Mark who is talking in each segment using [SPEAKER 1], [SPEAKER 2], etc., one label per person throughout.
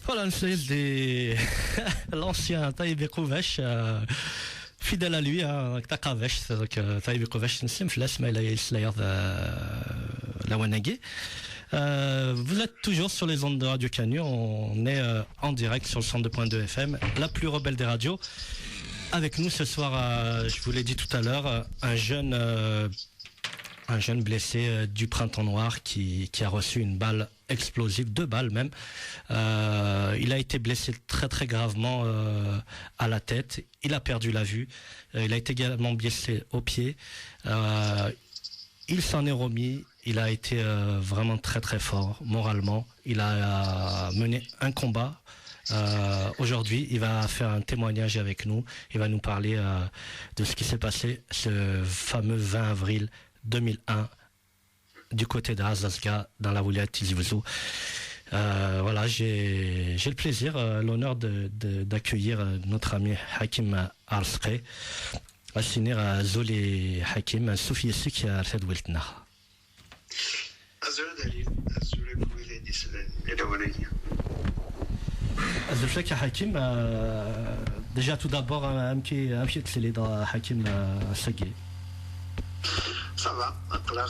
[SPEAKER 1] Voilà, c'est l'ancien Taïb Kouvache, fidèle à lui, Takavesh, donc Taïb Kouvache, c'est une simple mais il a la Wanagé. Vous êtes toujours sur les ondes de Radio Canu, on est en direct sur le 102.2 FM, la plus rebelle des radios. Avec nous ce soir, je vous l'ai dit tout à l'heure, un jeune blessé du Printemps Noir qui a reçu une balle explosive, 2 balles même. Il a été blessé très très gravement à la tête. Il a perdu la vue. Il a été également blessé au pied. Il s'en est remis. Il a été vraiment très très fort moralement. Il a mené un combat. Aujourd'hui, il va faire un témoignage avec nous. Il va nous parler de ce qui s'est passé ce fameux 20 avril 2001 du côté d'Azazga dans la Wouliat Tizi Ouzou. Voilà, j'ai le plaisir, l'honneur d'accueillir notre ami Hakim Arsqe, assinir Zoli Hakim, Sophie Sik Arshad Wiltna.
[SPEAKER 2] Azul Dalil, Azul Kouilé Dislen, et la Wanaïa.
[SPEAKER 1] Azul Shek Hakim, déjà tout d'abord, un petit télé dans Hakim Sagé.
[SPEAKER 2] Ça va, clair,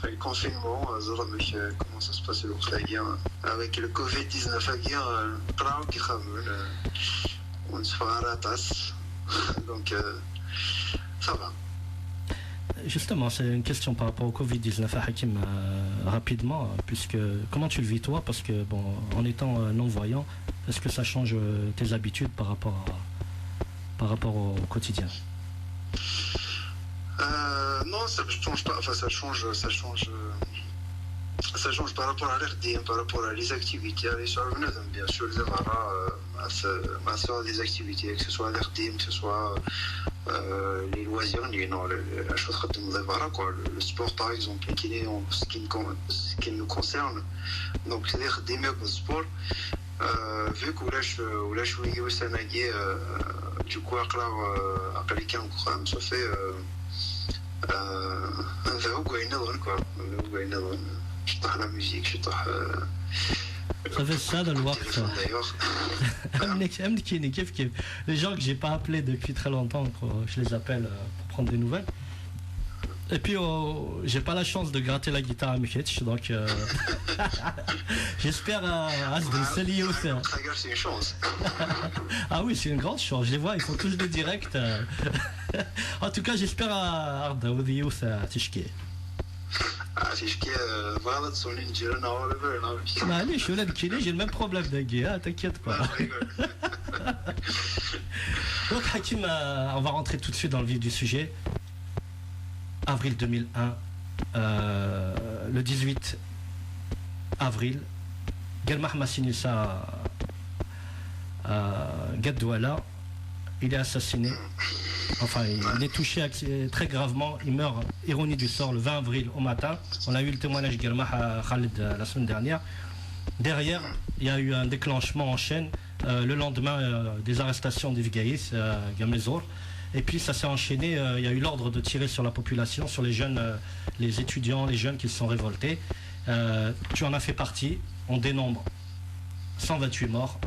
[SPEAKER 2] le confinement, comment ça se passe avec le Covid-19 à guerre, on se fera à la tasse, donc ça va.
[SPEAKER 1] Justement, c'est une question par rapport au Covid-19 à Hakim, rapidement, puisque comment tu le vis toi, parce que bon, en étant non-voyant, est-ce que ça change tes habitudes par rapport au quotidien?
[SPEAKER 2] Non, ça ne change pas. Enfin, ça change par rapport à l'RD, par rapport à les activités. Bien sûr, les activités, que ce soit l'RD, que ce soit les loisirs, la chose le sport par exemple, ce qui nous concerne. Donc, c'est-à-dire des mecs au sport. Vu que là je suis au Sénégal, du coup, à quelqu'un qui ça fait la musique,
[SPEAKER 1] ça fait ça dans le Wart. Les gens que j'ai pas appelés depuis très longtemps, je les appelle pour prendre des nouvelles. Et puis j'ai pas la chance de gratter la guitare à Miketch, donc j'espère à c'est
[SPEAKER 2] une chance.
[SPEAKER 1] Ah oui, c'est une grande chance. Je les vois, ils font tous des directs. En tout cas, j'espère à Arda ou Youth à Tishki.
[SPEAKER 2] Tishki, voilà, son injirna ou le
[SPEAKER 1] verre. Je suis là de Kini, j'ai le même problème de guitare, t'inquiète pas. Donc Hakim, on va rentrer tout de suite dans le vif du sujet. Avril 2001, le 18 avril, Gelmah Massinissa Gaddouala, il est assassiné, enfin il est touché très gravement, il meurt, ironie du sort, le 20 avril au matin. On a eu le témoignage de Gelmah à Khalid la semaine dernière. Derrière, il y a eu un déclenchement en chaîne, le lendemain des arrestations des Vigaïs, Gamlezor. Et puis ça s'est enchaîné, il y a eu l'ordre de tirer sur la population, sur les jeunes, les étudiants, les jeunes qui se sont révoltés. Tu en as fait partie, on dénombre 128 morts,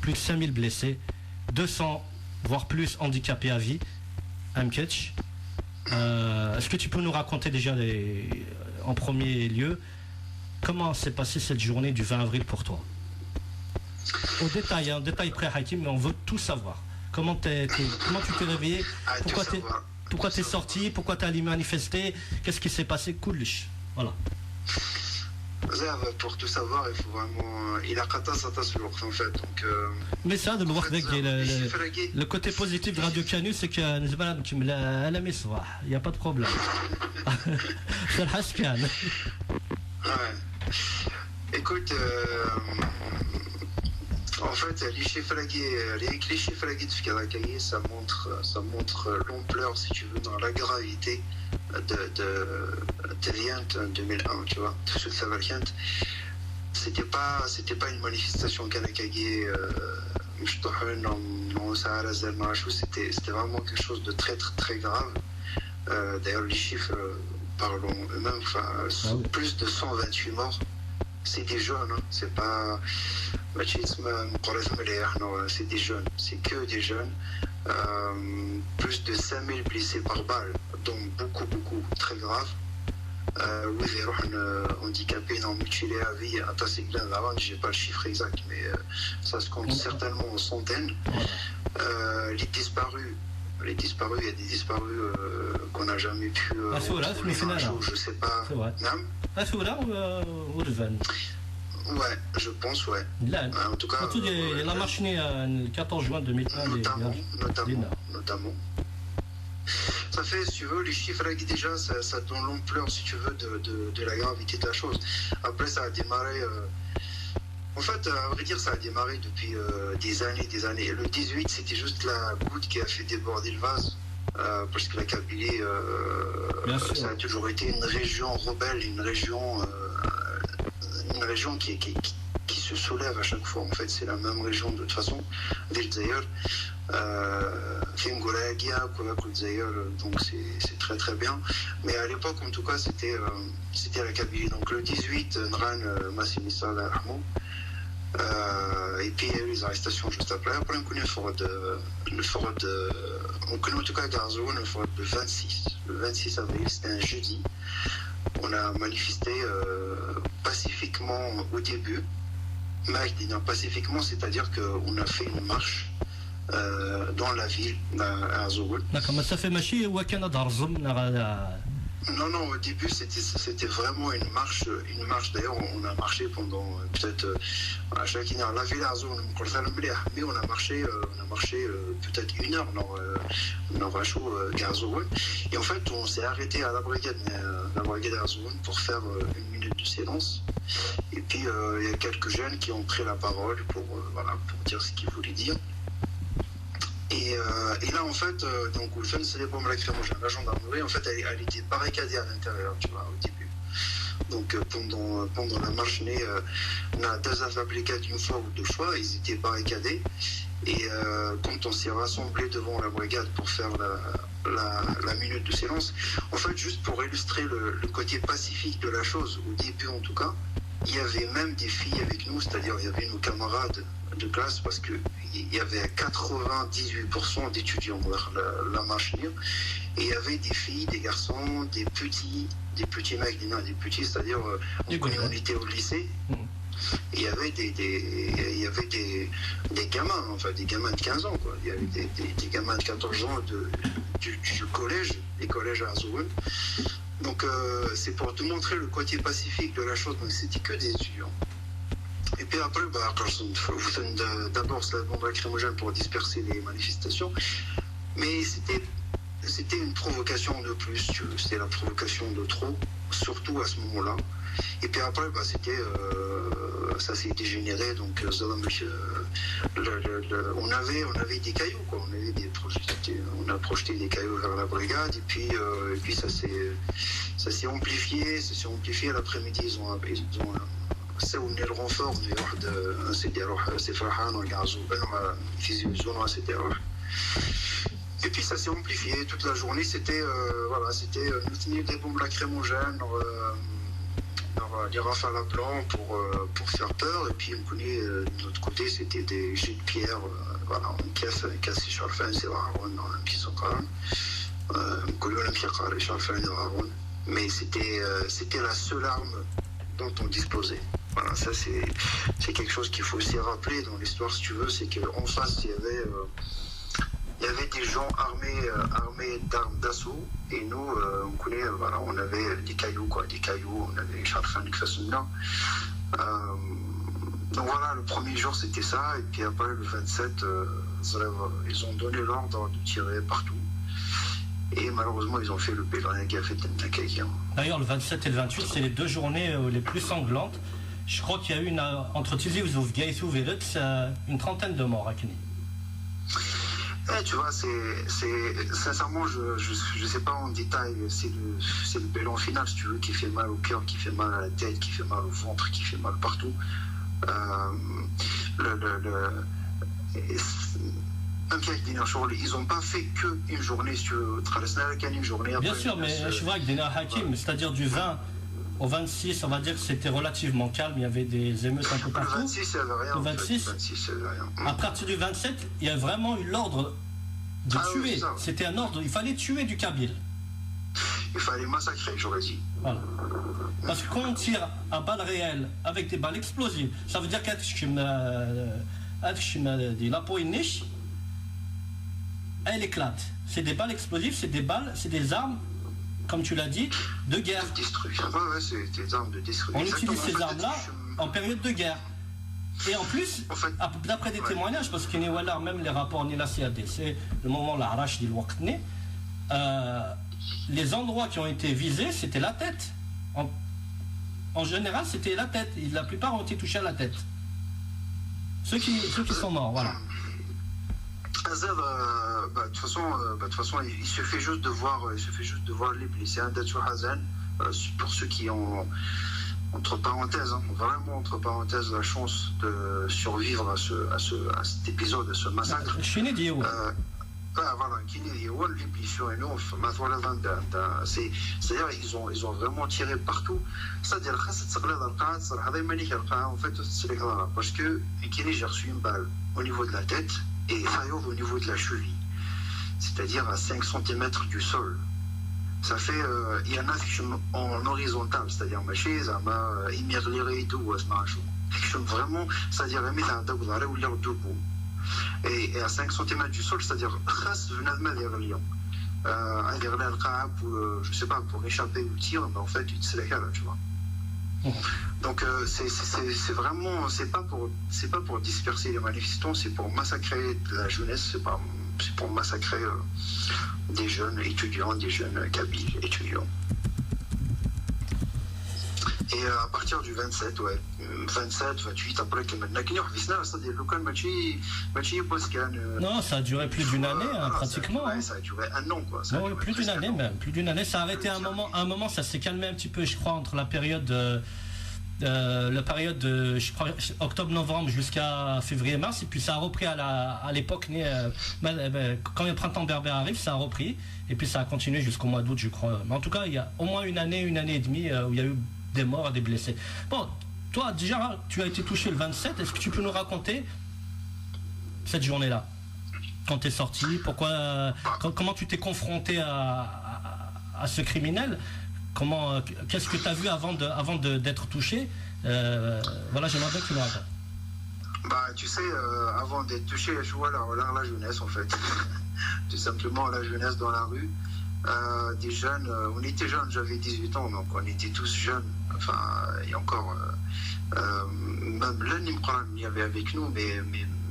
[SPEAKER 1] plus de 5000 blessés, 200 voire plus handicapés à vie. Amketch, est-ce que tu peux nous raconter déjà en premier lieu comment s'est passée cette journée du 20 avril pour toi? Au détail, un détail près Hakim, mais on veut tout savoir. Comment tu t'es réveillé? Pourquoi t'es sorti? Pourquoi t'es allé manifester? Qu'est-ce qui s'est passé? Koulish. Voilà.
[SPEAKER 2] Pour tout savoir, il faut vraiment. Il a en fait. Donc,
[SPEAKER 1] mais ça, de le côté positif de Radio Canu, c'est que il n'y a pas de problème. C'est le Haskan.
[SPEAKER 2] Ouais. Écoute. En fait, les chiffres de Fikarakaye, ça montre l'ampleur, si tu veux, dans la gravité de l'Ient 2001, tu vois. Tout ce que ça va c'était pas une manifestation Kanakage, c'était vraiment quelque chose de très très très grave. D'ailleurs, les chiffres parlons eux-mêmes, plus de 128 morts. c'est des jeunes, hein. C'est pas. C'est des jeunes, c'est que des jeunes. Plus de 5000 blessés par balle, dont beaucoup très graves. Oui, handicapés, non, mutilés à vie, à tasser plein d'avant, j'ai pas le chiffre exact, mais ça se compte certainement en centaines. Les disparus, il y a des disparus qu'on n'a jamais pu. Je sais pas. Ouais, je pense, ouais. En tout cas.
[SPEAKER 1] Il a marché le 14 juin 2001.
[SPEAKER 2] Notamment. Ça fait, si tu veux, les chiffres là, déjà, ça donne l'ampleur, si tu veux, de la gravité de la chose. Après, ça a démarré. En fait, à vrai dire, ça a démarré depuis des années. Le 18, c'était juste la goutte qui a fait déborder le vase. Parce que la Kabylie, ça a toujours été une région rebelle, une région qui se soulève à chaque fois. En fait, c'est la même région de toute façon. D'ailleurs, donc c'est très bien. Mais à l'époque, en tout cas, c'était la Kabylie. Donc le 18, Nran Massimissa Rahmou. Et puis il y a eu les arrestations juste après. Après, on connaît on connaît en tout cas Garzoun, le forum le 26. Le 26 avril, c'était un jeudi. On a manifesté pacifiquement au début. Pacifiquement, c'est-à-dire qu'on a fait une marche dans la ville à Arzoul.
[SPEAKER 1] D'accord, ça fait marcher ou
[SPEAKER 2] Non, au début c'était vraiment une marche. D'ailleurs, on a marché pendant peut-être à chaque heure. La ville Arzoul, mais on a marché peut-être une heure dans Arzoul. Et en fait, on s'est arrêté à la brigade Arzoul pour faire une minute de silence. Et puis il y a quelques jeunes qui ont pris la parole pour dire ce qu'ils voulaient dire. Et là, en fait, donc, le fan, c'est les bombes lacrymogènes. La gendarmerie, en fait, elle était barricadée à l'intérieur, tu vois, au début. Donc, pendant la marche, on a deux brigades une fois ou deux fois, ils étaient barricadés. Et quand on s'est rassemblés devant la brigade pour faire la minute de silence, en fait, juste pour illustrer le côté pacifique de la chose, au début en tout cas, il y avait même des filles avec nous, c'est-à-dire il y avait nos camarades de classe, parce qu'il y avait 98% d'étudiants vers la marche libre, et il y avait des filles, des garçons, des petits mecs, des petits, c'est-à-dire on était au lycée, et il y avait des gamins, enfin des gamins de 15 ans, quoi. Il y avait des gamins de 14 ans du collège, des collèges à Arzoul. Donc c'est pour te montrer le côté pacifique de la chose, donc c'était que des étudiants. Et puis après, vous donne d'abord la bombe lacrymogène pour disperser les manifestations, mais c'était une provocation de plus, c'était la provocation de trop, surtout à ce moment-là. Et puis après, ça s'est dégénéré, donc on avait des cailloux, quoi. On a projeté des cailloux vers la brigade, et puis ça s'est amplifié. L'après-midi, ils ont سووا الرونفور اللي واحد سيدي يروح سي فرحان ويعزو بينهم في زون وسيدي يروح. Et puis ça s'est amplifié toute la journée. C'était nous tenir des bombes lacrymogènes, des rafales à blanc pour faire peur. Et puis on connaît de notre côté, c'était des jets de pierre, on casse sur le fin, c'est Haroun, un petit socal, mais c'était la seule arme dont on disposait. Voilà, ça c'est quelque chose qu'il faut aussi rappeler dans l'histoire, si tu veux, c'est qu'en face il y avait des gens armés d'armes d'assaut, et nous on connaît, on avait des cailloux, on avait Charfan Kfasuna. Donc voilà, le premier jour c'était ça, et puis après le 27 ils ont donné l'ordre de tirer partout. Et malheureusement, ils ont fait le pèlerin qui a fait Tentakaïa.
[SPEAKER 1] D'ailleurs, le 27 et le 28, c'est les deux journées les plus sanglantes. Je crois qu'il y a eu entre Tizi Ouzou et Souvelutz, une trentaine de morts à Kini.
[SPEAKER 2] Tu vois, sincèrement, je sais pas en détail, c'est le bilan final, si tu veux, qui fait mal au cœur, qui fait mal à la tête, qui fait mal au ventre, qui fait mal partout. Ils n'ont pas fait qu'une journée, si tu veux, une journée.
[SPEAKER 1] Bien sûr, mais je vois que Dina Hakim, c'est-à-dire du 20 Au 26, on va dire que c'était relativement calme, il y avait des émeutes un peu partout.
[SPEAKER 2] Le 26, il n'y avait rien.
[SPEAKER 1] Le 26,
[SPEAKER 2] il n'y avait rien.
[SPEAKER 1] à partir du 27, il y a vraiment eu l'ordre de tuer. Oui, c'était un ordre, il fallait tuer du Kabyle.
[SPEAKER 2] Il fallait massacrer, j'aurais dit.
[SPEAKER 1] Voilà. Parce que quand on tire à balles réelles avec des balles explosives, ça veut dire que la peau niche, elle éclate. C'est des balles explosives, c'est des balles, c'est des armes, comme tu l'as dit, de guerre.
[SPEAKER 2] De destruction. Ouais, c'est des armes de destruction.
[SPEAKER 1] On utilise ces armes-là en période de guerre. Et en plus, d'après des témoignages, parce qu'il y a même les rapports ni la CADC, le moment où la arrache du Wakne, les endroits qui ont été visés, c'était la tête. En général, c'était la tête. La plupart ont été touchés à la tête. Ceux qui sont morts, voilà.
[SPEAKER 2] De toute façon, il suffit juste de voir les blessés. Pour ceux qui ont, entre parenthèses, vraiment entre parenthèses, la chance de survivre à cet épisode, à ce massacre. Voilà, les blessures c'est-à-dire ils ont vraiment tiré partout. C'est-à-dire en fait, parce que j'ai reçu une balle au niveau de la tête et au niveau de la cheville, c'est-à-dire à 5 cm du sol. Ça fait, il y en a qui sont en horizontal, c'est-à-dire ma chaise, il m'a reliré tout, vraiment, c'est-à-dire il m'a debout. Et à 5 cm du sol, c'est-à-dire je sais pas, pour échapper au tir, mais en fait, c'est la cale, tu vois. Donc c'est vraiment, c'est pas pour disperser les manifestants, c'est pour massacrer la jeunesse, c'est pour massacrer des jeunes étudiants, des jeunes kabyles étudiants. Et à partir du 27, 27, 28, après que
[SPEAKER 1] non, ça a duré plus d'une année, pratiquement.
[SPEAKER 2] Ça a duré un an, quoi.
[SPEAKER 1] Non, plus d'une année même, plus d'une année. Ça a arrêté à un moment, ça s'est calmé un petit peu, je crois, entre la période de je crois, octobre-novembre jusqu'à février-mars, et puis ça a repris à l'époque, quand le printemps berbère arrive, ça a repris, et puis ça a continué jusqu'au mois d'août, je crois. Mais en tout cas, il y a au moins une année et demie où il y a eu des morts et des blessés. Bon, toi, déjà, tu as été touché le 27, est-ce que tu peux nous raconter cette journée-là? Quand tu es sorti, comment tu t'es confronté à ce criminel? Qu'est-ce que tu as vu avant d'être touché? Voilà, j'aimerais bien que tu nous racontes.
[SPEAKER 2] Tu sais, avant d'être touché, je vois la jeunesse, en fait. Tout simplement, la jeunesse dans la rue. Des jeunes, on était jeunes, j'avais 18 ans, donc on était tous jeunes. Enfin, et encore, même l'un il y avait avec nous, mais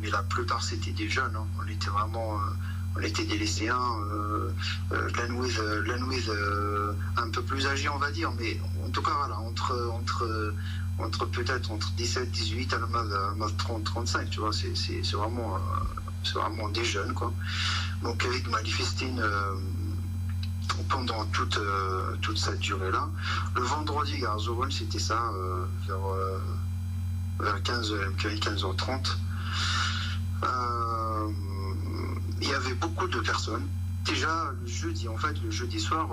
[SPEAKER 2] la plupart c'était des jeunes. Hein. On était vraiment, on était des lycéens, l'anouise un peu plus âgés, on va dire, mais en tout cas, voilà, peut-être entre 17, 18 à 30, 35, tu vois, c'est vraiment des jeunes, quoi. Donc, avec Manifestine, pendant toute cette durée-là. Le vendredi, Garzovon, c'était ça, vers 15h30. Il y avait beaucoup de personnes. Déjà, le jeudi soir,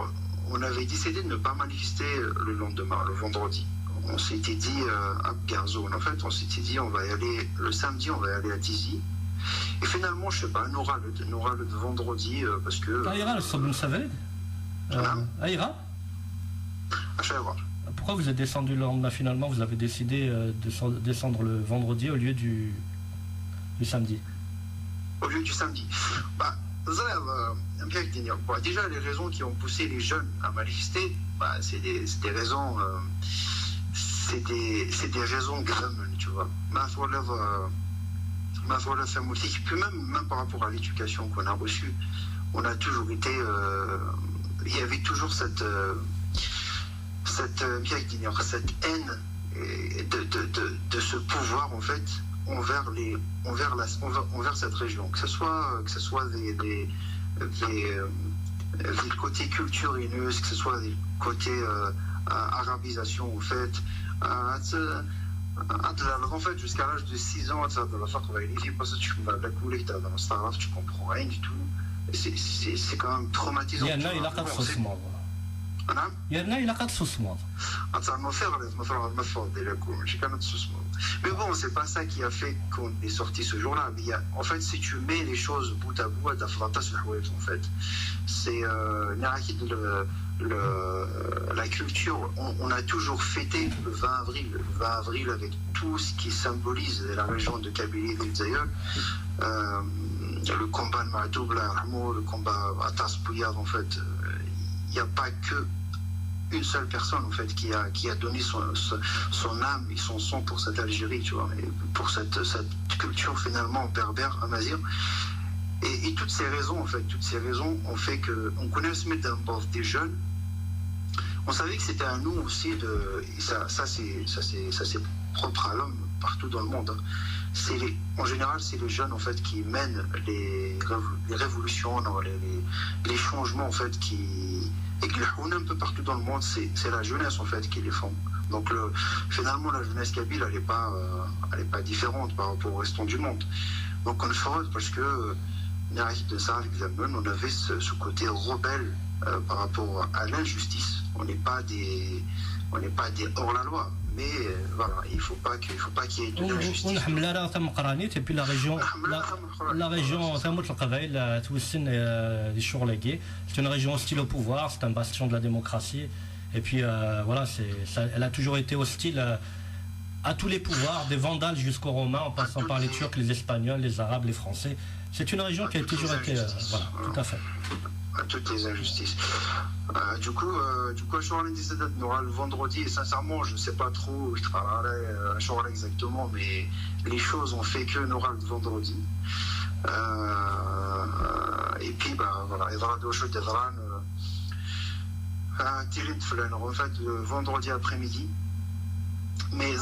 [SPEAKER 2] on avait décidé de ne pas manifester le lendemain, le vendredi. On s'était dit à Garzovon, en fait, on s'était dit, on va y aller le samedi, on va y aller à Tizi. Et finalement, je sais pas, on aura le vendredi, parce que...
[SPEAKER 1] Aïra, le Sabun Saveled Aïra
[SPEAKER 2] à Chayra.
[SPEAKER 1] Pourquoi vous êtes descendu le lendemain finalement? Vous avez décidé de descendre le vendredi au lieu du samedi?
[SPEAKER 2] Au lieu du samedi. Déjà, les raisons qui ont poussé les jeunes à manifester, c'est des raisons... c'est des raisons graves, tu vois. Puis même par rapport à l'éducation qu'on a reçue, on a toujours été... il y avait toujours cette haine de ce pouvoir, en fait, envers cette région, que ce soit des côtés culture haineuse, que ce soit des côtés arabisation, en fait. En fait, jusqu'à l'âge de 6 ans, tu comprends rien du tout. C'est quand même traumatisant. نعم
[SPEAKER 1] يرنا إلا قد سوسموض
[SPEAKER 2] mais bon, c'est pas ça qui a fait qu'on est sorti ce jour-là. En fait, si tu mets les choses bout à bout, en fait, c'est la culture. On a toujours fêté le 20 avril. Le 20 avril avec tout ce qui symbolise la région de Kabylie et d'Zaïol. Le combat de Ma'adoub, le combat à Taspouyad, en fait, il n'y a pas que une seule personne en fait qui a donné son âme et son sang pour cette Algérie, tu vois, et pour cette culture finalement berbère, amazigh. Et toutes ces raisons ont fait qu'on connaît ce métier des jeunes. On savait que c'était à nous aussi ça c'est propre à l'homme partout dans le monde. En général, c'est les jeunes en fait qui mènent les révolutions, les changements en fait et qui un peu partout dans le monde, c'est la jeunesse en fait qui les font. Donc finalement la jeunesse kabyle elle est pas différente par rapport au restant du monde. Donc on le fera parce que on avait ce côté rebelle par rapport à l'injustice. On n'est pas des hors-la-loi. Mais voilà, il ne faut pas qu'il y ait de l'injustice.
[SPEAKER 1] Et puis la région, c'est une région hostile au pouvoir, c'est un bastion de la démocratie. Et puis voilà, elle a toujours été hostile à tous les pouvoirs, des Vandales jusqu'aux Romains, en passant par les Turcs, les Espagnols, les Arabes, les Français. C'est une région qui a toujours été... voilà, tout à fait.
[SPEAKER 2] À toutes les injustices. Du coup, le vendredi, et sincèrement, je ne sais pas trop où je travaillerai exactement, mais les choses ont fait que nous le vendredi. Et puis, voilà, en fait, le vendredi après-midi. Mais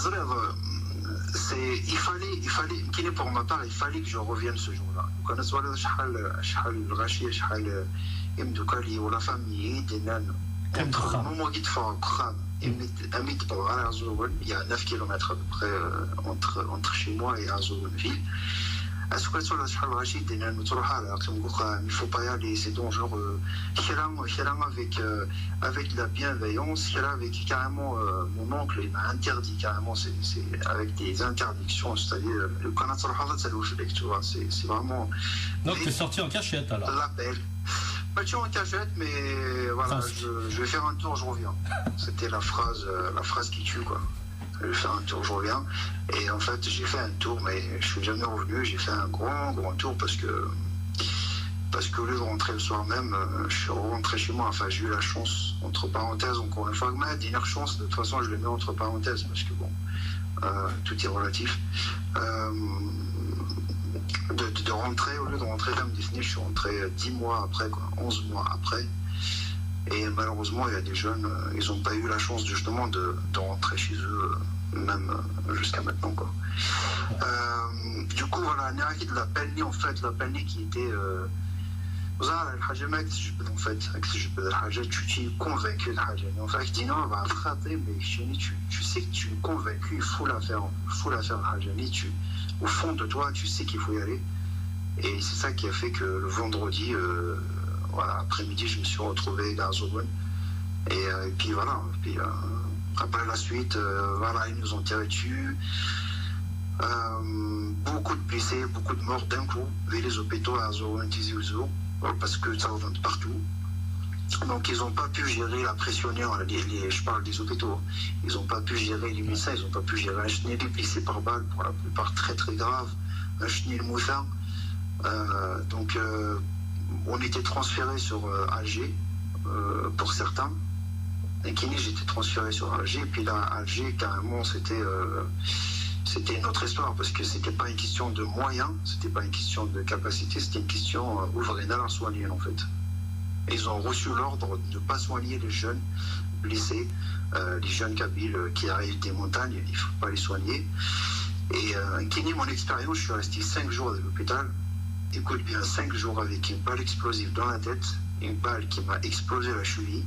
[SPEAKER 2] pour ma part, il fallait que je revienne ce jour-là. ولا فامي ديالنا المومون qui تفرق خام اميت بغا على عزوبن il y a 9 km à peu près entre chez moi et Azoubenville. Est-ce que sur la شحال غاشي دينا نروح على il faut pas y aller, c'est dangereux. Avec de la bienveillance, avec carrément mon oncle il m'a interdit carrément, c'est avec des interdictions, c'est-à-dire le canal ça tu vois, c'est vraiment.
[SPEAKER 1] Donc tu es sorti en cachette alors.
[SPEAKER 2] L'appel. Pas en cachette, mais voilà, je vais faire un tour, je reviens. C'était la phrase qui tue, quoi. Je vais faire un tour, je reviens. Et en fait, j'ai fait un tour, mais je suis jamais revenu. J'ai fait un grand tour parce que au lieu de rentrer le soir même, je suis rentré chez moi. Enfin, j'ai eu la chance, entre parenthèses, encore une fois, ma dernière chance, de toute façon, je le mets entre parenthèses parce que bon, tout est relatif. De rentrer, au lieu de rentrer là, je suis rentré 10 mois après, quoi, 11 mois après. Et malheureusement, il y a des jeunes, ils n'ont pas eu la chance justement de rentrer chez eux, même jusqu'à maintenant, quoi. Du coup, voilà, de la Pelni, en fait, la Pelni qui était... en fait, tu t'es convaincu de Haja. En fait, je dis non, on va frapper, mais tu sais que tu es convaincu, il faut la faire Haja. Au fond de toi, tu sais qu'il faut y aller. Et c'est ça qui a fait que le vendredi, voilà, après-midi, je me suis retrouvé à Azouben. Et puis voilà. Puis, après la suite, voilà, ils nous ont tiré dessus. Beaucoup de blessés, beaucoup de morts d'un coup. Les hôpitaux à Azouben, parce que ça revient de partout. Donc ils n'ont pas pu gérer la pression, je parle des hôpitaux, ils n'ont pas pu gérer les médecins, ils n'ont pas pu gérer un chenil blessé par balle, pour la plupart très très grave, un chenil moussin. Donc on était transféré sur Alger pour certains. Et Kini, j'étais transféré sur Alger, et puis là Alger carrément c'était une autre histoire parce que c'était pas une question de moyens, c'était pas une question de capacité, c'était une question ouvrée à soigner en fait. Ils ont reçu l'ordre de ne pas soigner les jeunes blessés, les jeunes kabyles qui arrivent des montagnes, il ne faut pas les soigner. Et Kini, mon expérience, je suis resté 5 jours à l'hôpital. Écoute bien, 5 jours avec une balle explosive dans la tête, une balle qui m'a explosé la cheville.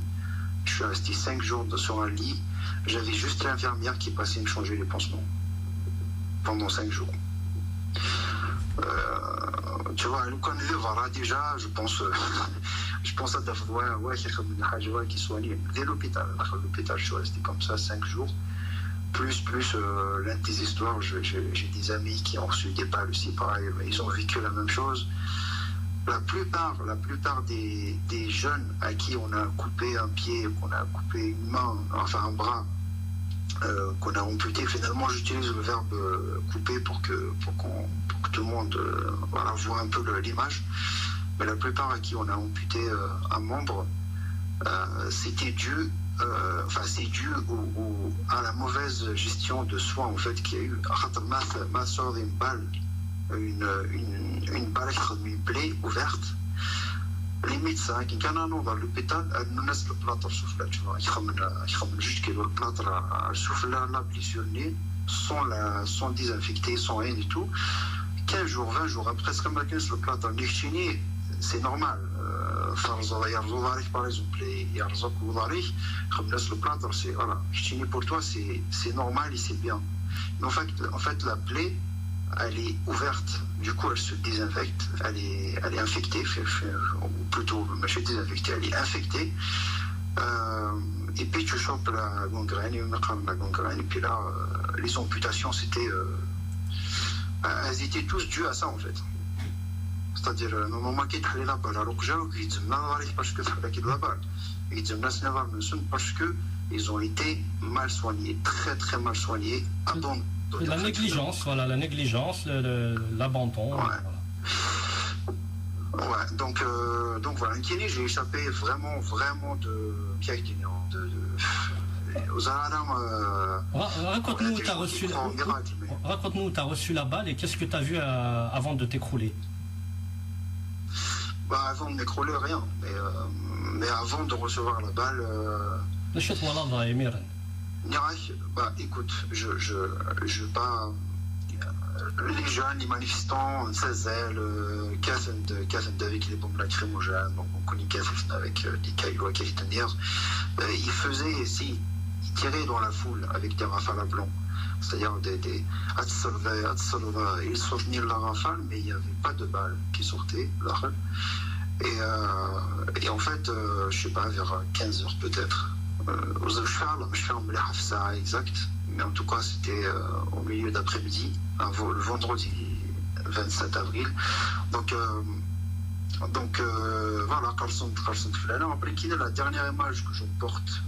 [SPEAKER 2] Je suis resté 5 jours sur un lit. J'avais juste l'infirmière qui passait me changer les pansements pendant 5 jours. Tu vois, voilà, déjà, je pense, je pense à qui soignait dès l'hôpital. L'hôpital, je suis resté comme ça 5 jours. Plus l'un des histoires, j'ai des amis qui ont reçu des balles aussi, pareil, ils ont vécu la même chose. La plupart des jeunes à qui on a coupé un pied, qu'on a coupé une main, enfin un bras, qu'on a amputé, finalement j'utilise le verbe couper pour que tout le monde voilà, voit un peu l'image. Mais la plupart à qui on a amputé un membre, c'était dû c'est dû à la mauvaise gestion de soins en fait qu'il y a eu. Ma sort une balle, une balle, une plaie ouverte. Les médecins qui sont dans l'hôpital, nous laissent le plâtre souffler, tu vois. Ils ont juste que le plâtre souffle la blessure sans désinfecter, sans rien du tout. 15 jours, 20 jours après, le plâtre c'est normal. Par exemple, le plâtre, c'est voilà. Pour toi, c'est normal et c'est bien. Mais en fait, la plaie, elle est ouverte, du coup elle se désinfecte, elle est infectée, ou plutôt, je suis désinfectée, elle est infectée, et puis tu chopes la gangrène, et puis là, les amputations, elles étaient tous dues à ça en fait. C'est-à-dire, normalement, qui est la balle, alors que j'ai dit, parce que c'est la balle, ils disent, parce qu'ils ont été mal soignés, très très mal soignés, abandonnés.
[SPEAKER 1] La négligence, voilà, la négligence, l'abandon.
[SPEAKER 2] Ouais. Voilà. Ouais, donc voilà, j'ai échappé vraiment aux alarmes.
[SPEAKER 1] Raconte-nous où tu as reçu raconte-nous où tu as reçu la balle et qu'est-ce que tu as vu avant de t'écrouler.
[SPEAKER 2] Avant de m'écrouler, rien. Mais avant de recevoir la balle. Écoute, je pas. Les jeunes, les manifestants, avec les bombes lacrymogènes, on connaît avec des cailloux à tenir. Ils faisaient ici, ils tiraient dans la foule avec des rafales à blanc. C'est-à-dire ils soutenaient la rafale, mais il n'y avait pas de balles qui sortaient. Et en fait, je sais pas, vers 15h peut-être. Je fais un exact, mais en tout cas c'était au milieu d'après-midi, le vendredi 27 avril. Donc voilà, Carlson Flana. Après, qui est la dernière image que je porte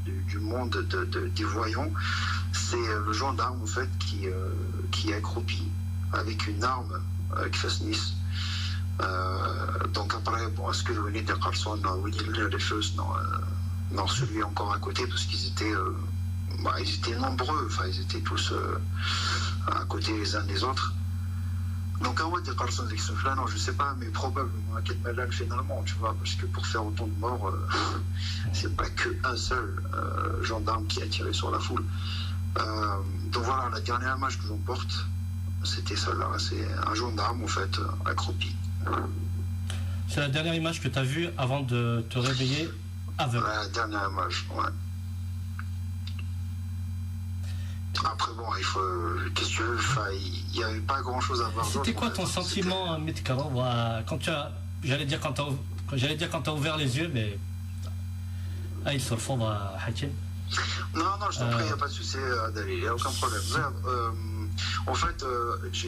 [SPEAKER 2] du monde des voyants, c'est le gendarme en fait qui est accroupi avec une arme qui fait Nice. Donc après, bon, est-ce que le venez de Carlson, les choses, non, celui encore à côté, parce qu'ils étaient nombreux, enfin ils étaient tous à côté les uns des autres. Donc en vrai, des Carlson là, non, je sais pas, mais probablement à Ketmalak finalement, tu vois, parce que pour faire autant de morts, c'est pas qu'un seul gendarme qui a tiré sur la foule. Donc voilà, la dernière image que j'en porte, c'était celle-là, c'est un gendarme en fait, accroupi.
[SPEAKER 1] C'est la dernière image que tu as vue avant de te réveiller aveugle.
[SPEAKER 2] La dernière image, ouais. Après, bon, qu'est-ce que tu veux, il n'y avait pas grand-chose à voir.
[SPEAKER 1] C'était quoi ton sentiment, Mitkaro, quand tu as, j'allais dire quand tu as ouvert les yeux, mais il se le fond, Hakim.
[SPEAKER 2] Non, je t'en prie, il n'y a pas de souci, Dalil, il n'y a aucun problème. En fait, je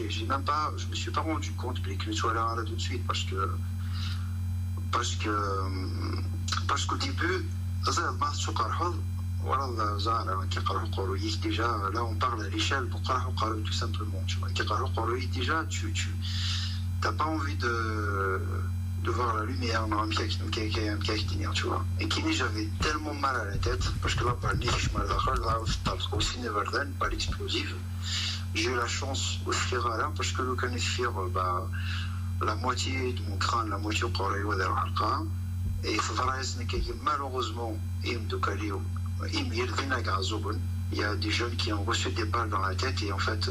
[SPEAKER 2] me suis pas rendu compte que je sois là tout de suite, parce qu'au début, déjà, là on parle à l'échelle pour tout simplement. Déjà, tu n'as pas envie de voir la lumière dans un pied, tu vois. Et j'avais tellement mal à la tête, parce que là, aussi pas l'explosive. J'ai eu la chance au Sfira, parce que le canifir, la moitié de mon crâne, la moitié au crâne, et malheureusement, il y a des jeunes qui ont reçu des balles dans la tête, et en fait,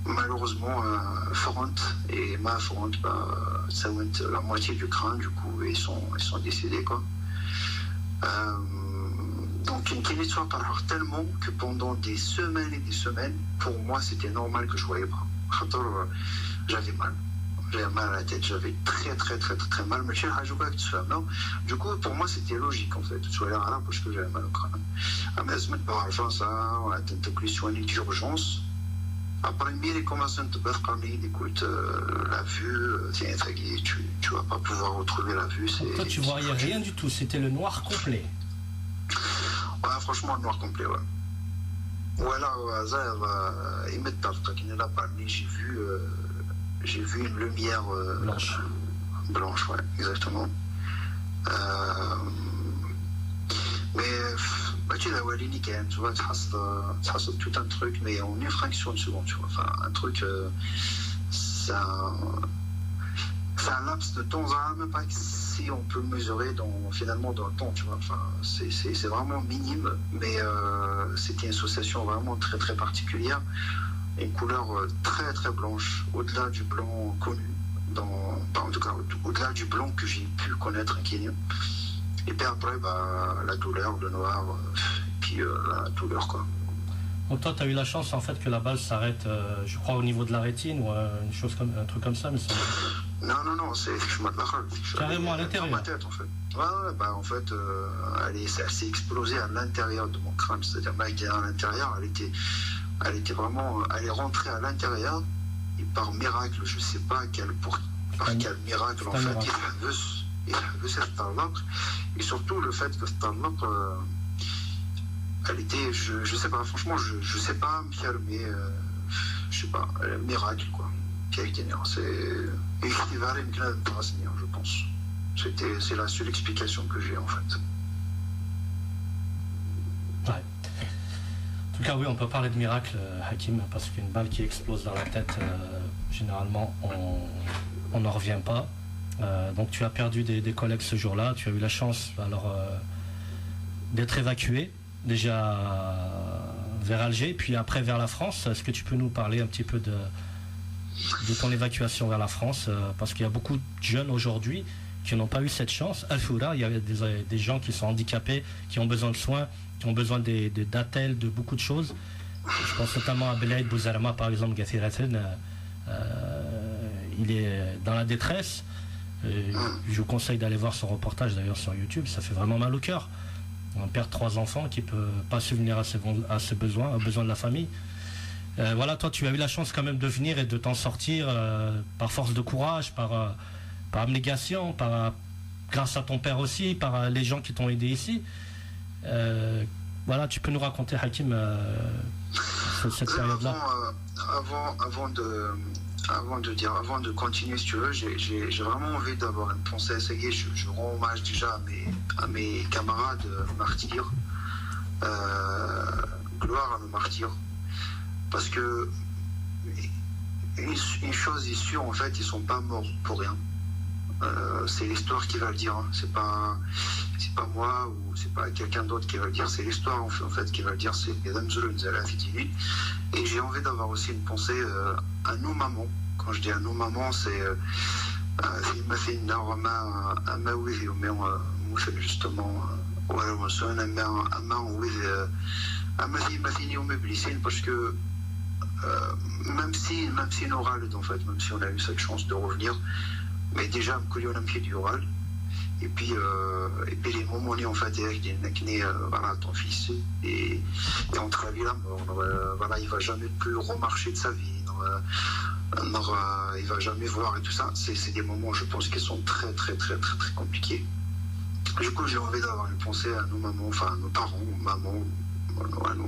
[SPEAKER 2] malheureusement, Front et ma Front, ça va la moitié du crâne, du coup, et ils sont décédés, quoi. Donc, une histoire par tellement que pendant des semaines et des semaines, pour moi, c'était normal que je voyais pas. J'avais mal. j'avais mal à la tête, j'avais très mal. Mais du coup, pour moi, c'était logique en fait. Je suis allé à parce que j'avais mal au crâne. Mais je me dis, ça, on a tenté de soigner d'urgence. Après, il commence à te faire écoute, la vue, tu vas pas pouvoir retrouver la vue.
[SPEAKER 1] Toi, tu voyais rien du tout, c'était le noir complet.
[SPEAKER 2] Ouais, franchement, le noir complet, ouais. Voilà, au hasard, il me tarde, qu'il n'est là parmi, j'ai vu une lumière
[SPEAKER 1] blanche.
[SPEAKER 2] Blanche, ouais, exactement. Mais tu l'as ouais, tu vois, ça tout un truc, mais en une fraction de seconde, tu vois. Enfin, un truc, c'est un laps de temps, même pas si on peut mesurer finalement dans le temps, tu vois. Enfin, c'est vraiment minime, mais c'était une association vraiment très particulière. Une couleur très blanche, au-delà du blanc connu, en tout cas au-delà du blanc que j'ai pu connaître à Kenya. Et puis après, la douleur, le noir, et puis la douleur, quoi.
[SPEAKER 1] Donc toi, tu as eu la chance en fait que la balle s'arrête, je crois, au niveau de la rétine ou un truc comme ça, mais ça...
[SPEAKER 2] Non, c'est
[SPEAKER 1] carrément à l'intérieur.
[SPEAKER 2] Dans ma tête, en fait. Ouais, en fait, elle s'est explosée à l'intérieur de mon crâne, c'est-à-dire à l'intérieur, elle était vraiment, elle est rentrée à l'intérieur et par miracle, je sais pas par quel miracle en fait, il a vu cette talaq et surtout le fait que cette talaq, elle était, je sais pas, franchement, je sais pas, mais je sais pas, miracle quoi. C'est je pense. C'est la seule explication que j'ai en fait.
[SPEAKER 1] Ouais. En tout cas, oui, on peut parler de miracle, Hakim, parce qu'une balle qui explose dans la tête, généralement, on n'en revient pas. Donc, tu as perdu des collègues ce jour-là. Tu as eu la chance, alors, d'être évacué, déjà vers Alger, puis après vers la France. Est-ce que tu peux nous parler un petit peu de ton évacuation vers la France, parce qu'il y a beaucoup de jeunes aujourd'hui qui n'ont pas eu cette chance. Al-Foura, il y a des gens qui sont handicapés, qui ont besoin de soins, qui ont besoin d'attels, de beaucoup de choses. Je pense notamment à Belaïd Bouzarama, par exemple, Gathiraten. Il est dans la détresse. Je vous conseille d'aller voir son reportage d'ailleurs sur YouTube, ça fait vraiment mal au cœur. On perd 3 enfants qui ne peut pas subvenir à ses besoins, aux besoins de la famille. Voilà, toi tu as eu la chance quand même de venir et de t'en sortir par force de courage, par abnégation, grâce à ton père aussi, par les gens qui t'ont aidé ici. Voilà, tu peux nous raconter, Hakim, cette période-là.
[SPEAKER 2] Avant de continuer, si tu veux, j'ai vraiment envie d'avoir une pensée. Ça y est, je rends hommage déjà à mes camarades martyrs. Gloire à nos martyrs. Parce que une chose est sûre, en fait, ils sont pas morts pour rien. C'est l'histoire qui va le dire. Hein. C'est pas moi ou c'est pas quelqu'un d'autre qui va le dire. C'est l'histoire en fait qui va le dire. C'est et j'ai envie d'avoir aussi une pensée à nos mamans. Quand je dis à nos mamans, c'est justement parce que même si nous râlons, en fait, même si on a eu cette chance de revenir, mais déjà on a pied du oral et puis les moments en fait voilà, ton fils et entre la vie et la mort, voilà, il va jamais plus remarcher de sa vie, il va jamais voir et tout ça, c'est des moments, je pense, qui sont très compliqués. Du coup, j'ai envie d'avoir une pensée à nos mamans, enfin à nos parents, à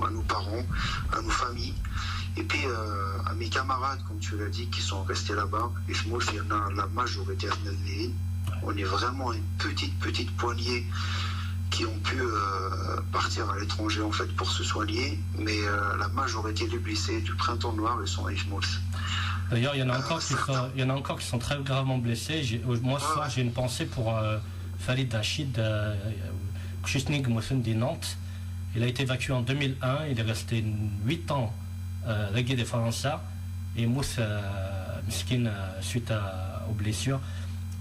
[SPEAKER 2] nos parents, à nos familles. Et puis à mes camarades, comme tu l'as dit, qui sont restés là-bas, et moi, il y en a la majorité. On est vraiment une petite poignée qui ont pu partir à l'étranger en fait pour se soigner, mais la majorité des blessés du printemps noir, ils sont à Ifmouth.
[SPEAKER 1] D'ailleurs, il y en a encore qui sont très gravement blessés. Moi, ce soir, j'ai une pensée pour Farid Rachid, Kuchishnik Moussoun Nantes. Il a été évacué en 2001, il est resté 8 ans régué des Français et Mouss Miskin suite aux blessures.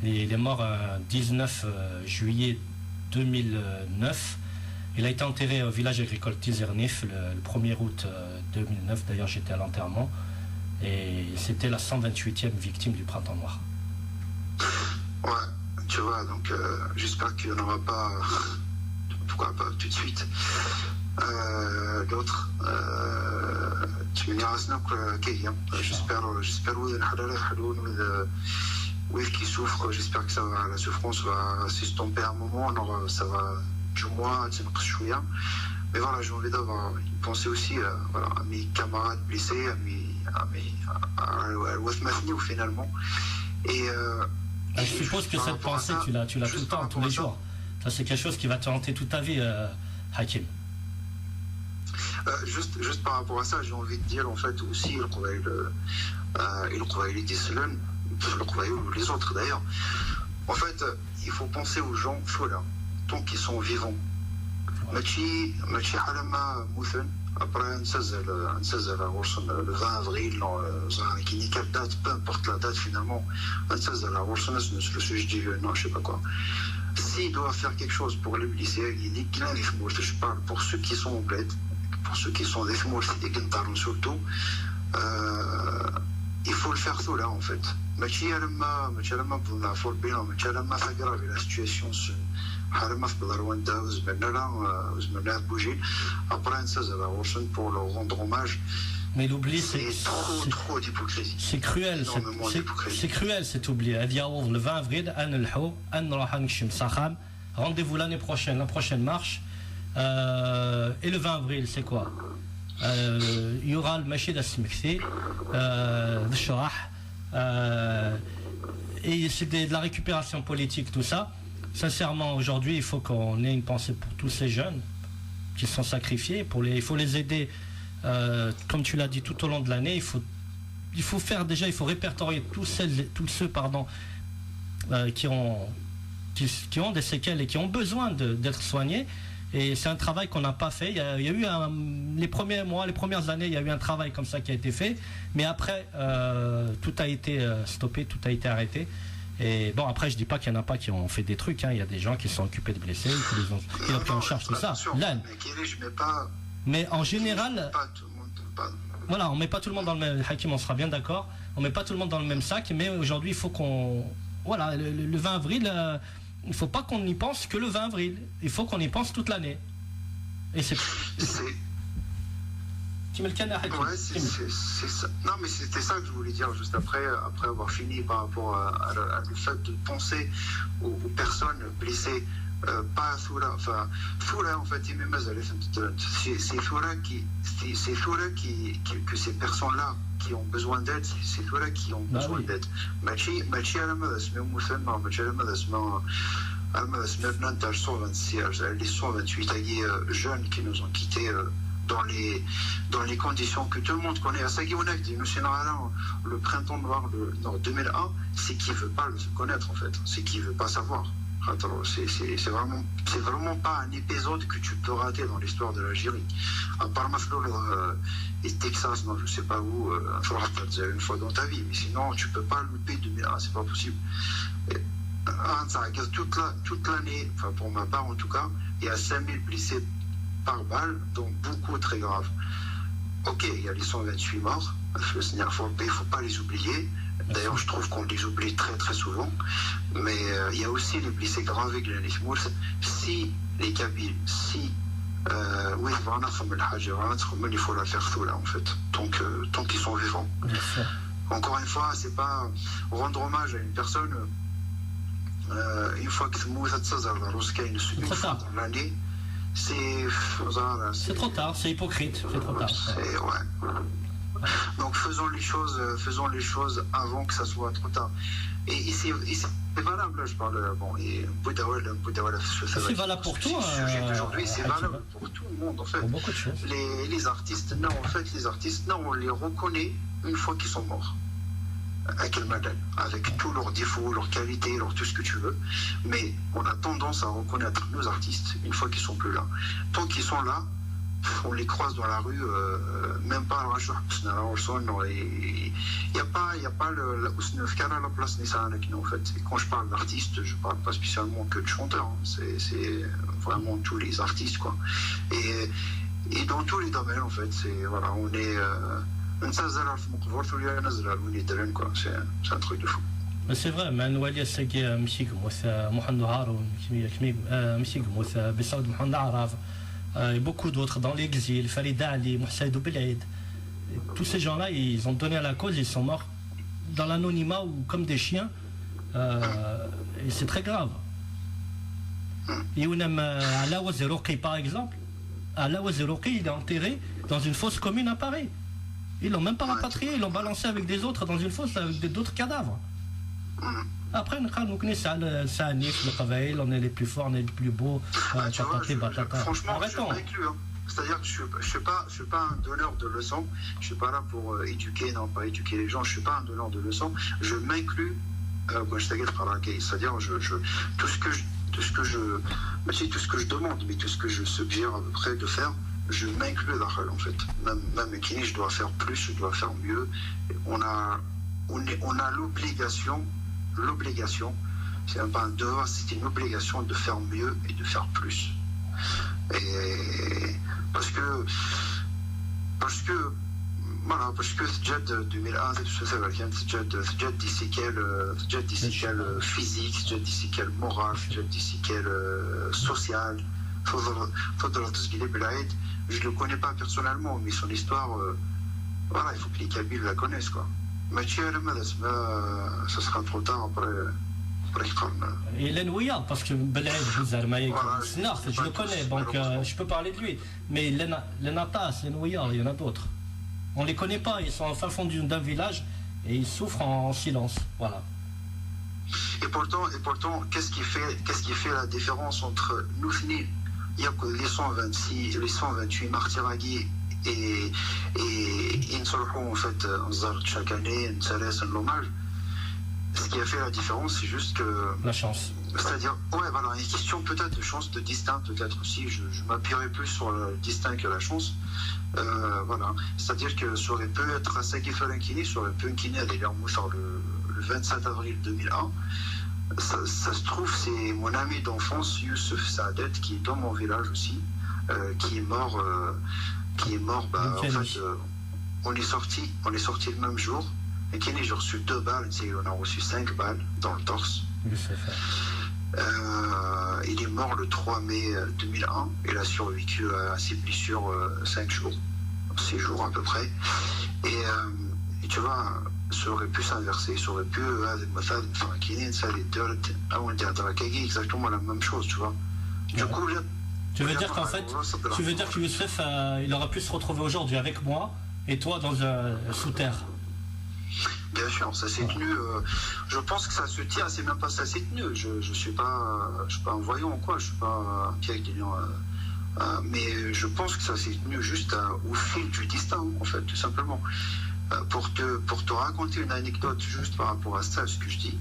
[SPEAKER 1] Il est mort le 19 juillet 2009. Il a été enterré au village agricole Tizernif le 1er août 2009. D'ailleurs, j'étais à l'enterrement et c'était la 128e victime du printemps noir.
[SPEAKER 2] Tu vois, donc j'espère qu'il n'y en aura pas, pourquoi pas tout de suite. D'autres, tu me diras, j'espère qui souffre, j'espère que ça va, la souffrance va s'estomper à un moment, alors ça va du moins, mais voilà, j'ai envie d'avoir pensé aussi voilà, à mes camarades blessés, à finalement. Et
[SPEAKER 1] je suppose que cette pensée, tu l'as tout le temps, tous les jours. Ça, c'est quelque chose qui va te hanter toute ta vie, Hakim.
[SPEAKER 2] Juste par rapport à ça, j'ai envie de dire, en fait, aussi, le ou les autres d'ailleurs. En fait, il faut penser aux gens voilà, tant qu'ils sont vivants. ماشي حالما مثلا après نسزل le 20 avril qui n'est quelle date, peu importe la date finalement نسزل le sujet du non je sais pas quoi. S'il doit faire quelque chose pour les blessés, il dit qu'il a des mots, je parle pour ceux qui sont en bled, pour ceux qui sont des mots, c'est des guintarons surtout, il faut le faire tout là en fait. ماشي لما بدنا فور بينا ماشي لما فقرا la situation حالما في بلرواندا وزمرنا بوجي après نسزل pour leur rendre hommage.
[SPEAKER 1] Mais l'oubli,
[SPEAKER 2] c'est trop d'hypocrisie.
[SPEAKER 1] C'est cruel, c'est cruel cet oubli. Le 20 avril, rendez-vous l'année prochaine, la prochaine marche. Et le 20 avril, c'est quoi? Il y aura le Machid Asmikti, le Shorah, et c'est de la récupération politique, tout ça. Sincèrement, aujourd'hui, il faut qu'on ait une pensée pour tous ces jeunes qui sont sacrifiés. Il faut les aider. Comme tu l'as dit tout au long de l'année, il faut faire déjà, il faut répertorier tous ceux qui ont des séquelles et qui ont besoin d'être soignés. Et c'est un travail qu'on n'a pas fait. Il y a eu les premiers mois, les premières années, il y a eu un travail comme ça qui a été fait. Mais après, tout a été stoppé, tout a été arrêté. Et bon, après, je dis pas qu'il y en a pas qui ont fait des trucs. Hein. Il y a des gens qui sont occupés de blessés, qui ont pris en charge tout ça. Là, mais en général, voilà, on met pas tout le monde dans le même. Hakim, on sera bien d'accord. On met pas tout le monde dans le même sac, mais aujourd'hui, il faut qu'on, voilà, le 20 avril, il faut pas qu'on y pense que le 20 avril. Il faut qu'on y pense toute l'année. Et c'est. Tu mets le canard, Hakim.
[SPEAKER 2] Ouais, c'est ça. Non, mais c'était ça que je voulais dire juste après avoir fini par rapport à le fait de penser aux personnes blessées. Pas Foula, enfin Foula en fait il me c'est Foula que ces personnes-là qui ont besoin d'aide, c'est Foula qui ont besoin d'aide. ماشي على ماذا اسمه مثنى ماشي على ماذا اسمه بنات 126 les 128 jeunes qui nous ont quittés dans les conditions que tout le monde connaît. À Sagionek dit le printemps noir de 2001, c'est qu'il veut pas le connaître en fait, c'est qu'il veut pas savoir. C'est vraiment pas un épisode que tu peux rater dans l'histoire de l'Algérie. À part et Texas, non, je sais pas où, une fois dans ta vie, mais sinon tu peux pas louper 2001, c'est pas possible. Toute l'année, enfin pour ma part en tout cas, il y a 5000 blessés par balle, donc beaucoup très graves. Ok, il y a les 128 morts, il ne faut pas les oublier. D'ailleurs, je trouve qu'on les oublie très très souvent. Mais il y a aussi les blessés graves avec les Mours. Si les Kabyles, oui, il faut la faire tout là en fait, tant qu'ils sont vivants. Encore une fois, c'est pas rendre hommage à une personne une fois que une fois dans l'année.
[SPEAKER 1] C'est trop tard, c'est hypocrite, c'est trop tard.
[SPEAKER 2] Ouais. Donc faisons les choses avant que ça soit trop tard. Et c'est valable, là, je parle. Bon, et
[SPEAKER 1] c'est valable pour toi.
[SPEAKER 2] Le sujet d'aujourd'hui, c'est valable pour tout le monde en fait.
[SPEAKER 1] Pour beaucoup de choses.
[SPEAKER 2] Les artistes, non, en fait, on les reconnaît une fois qu'ils sont morts. Avec tous leurs défauts, leurs qualités, tout ce que tu veux. Mais on a tendance à reconnaître nos artistes une fois qu'ils sont plus là. Tant qu'ils sont là, on les croise dans la rue, même pas à il n'y a pas le à la place en fait. Et quand je parle d'artistes, je parle pas spécialement que de chanteurs, hein. C'est vraiment tous les artistes quoi. Et dans tous les domaines en fait, voilà, on est c'est un truc de fou.
[SPEAKER 1] C'est vrai, mais Nouali Assegui, Mchik, Mohamed Haro, Mchik, Bissaoud Mohamed Araf, et beaucoup d'autres dans l'exil, Farid Ali, Moussaïd Belaïd. Tous ces gens-là, ils ont donné à la cause, ils sont morts dans l'anonymat ou comme des chiens. Et c'est très grave. Et on aime Alawa Zerouki, par exemple. Alawa Zerouki, il est enterré dans une fosse commune à Paris. Ils l'ont même pas rapatrié, ils l'ont balancé avec des autres dans une fosse avec d'autres cadavres. Après, on connaît ça, le Nif, le Kavaïl, on est les plus forts, on est les plus beaux.
[SPEAKER 2] Franchement, je suis inclus. C'est-à-dire que je suis pas un donneur de leçons. Je suis pas là pour éduquer, non, pas éduquer les gens. Je suis pas un donneur de leçons. Je m'inclus quand je t'aiguille par la caisse. C'est-à-dire tout ce que je demande, mais tout ce que je suggère à peu près de faire, je m'inclus dans en fait. Même Kini, je dois faire plus, je dois faire mieux. On a l'obligation, c'est pas un devoir, c'est une obligation de faire mieux et de faire plus. Et parce que Jad 2001 c'est Jad d'ici quel physique, Jad d'ici quel moral, Jad d'ici quel social. Je le connais pas personnellement, mais son histoire, voilà, il faut que les Kabyles la connaissent, quoi. Mais ça sera trop tard après.
[SPEAKER 1] Il est nouillant parce que Belaïd je le connais, donc je peux parler de lui. Mais les Natas, les nouillards, il y en a d'autres. On ne les connaît pas, ils sont en fin fond d'un village et ils souffrent en silence. Voilà.
[SPEAKER 2] Et pourtant, qu'est-ce qui fait la différence entre nous, il y a que les 126, les 128 martyragis et Insolhou, en fait, chaque année, un l'hommage. Ce qui a fait la différence, c'est juste que...
[SPEAKER 1] La chance.
[SPEAKER 2] C'est-à-dire, ouais, voilà, une question peut-être de chance, de destin, peut-être aussi. Je m'appuierai plus sur le destin que la chance. Voilà. C'est-à-dire que ça aurait pu être à Sakif Al-Ankini, ça aurait pu Nkini aller vers Mouchar le 27 avril 2001. Ça se trouve, c'est mon ami d'enfance, Youssef Saadet, qui est dans mon village aussi, qui est mort, en fait, on est sorti le même jour. Et Kenny, j'ai reçu 2 balles, on a reçu 5 balles dans le torse. Il est mort le 3 mai 2001. Il a survécu à ses blessures 5 jours, 6 jours à peu près. Et tu vois, ça aurait pu s'inverser, ça aurait pu exactement la même chose, tu vois. Du coup,
[SPEAKER 1] tu veux dire qu'en fait, que Youssef, il aurait pu se retrouver aujourd'hui avec moi et toi dans un sous-terre.
[SPEAKER 2] Bien sûr, ça s'est tenu. Je pense que ça se tient, c'est même pas ça s'est tenu. Je suis pas un voyant ou quoi, je suis pas un Pierre Guignon. Mais je pense que ça s'est tenu juste au fil du destin, en fait, tout simplement. Pour te raconter une anecdote juste par rapport à ça, ce que je dis.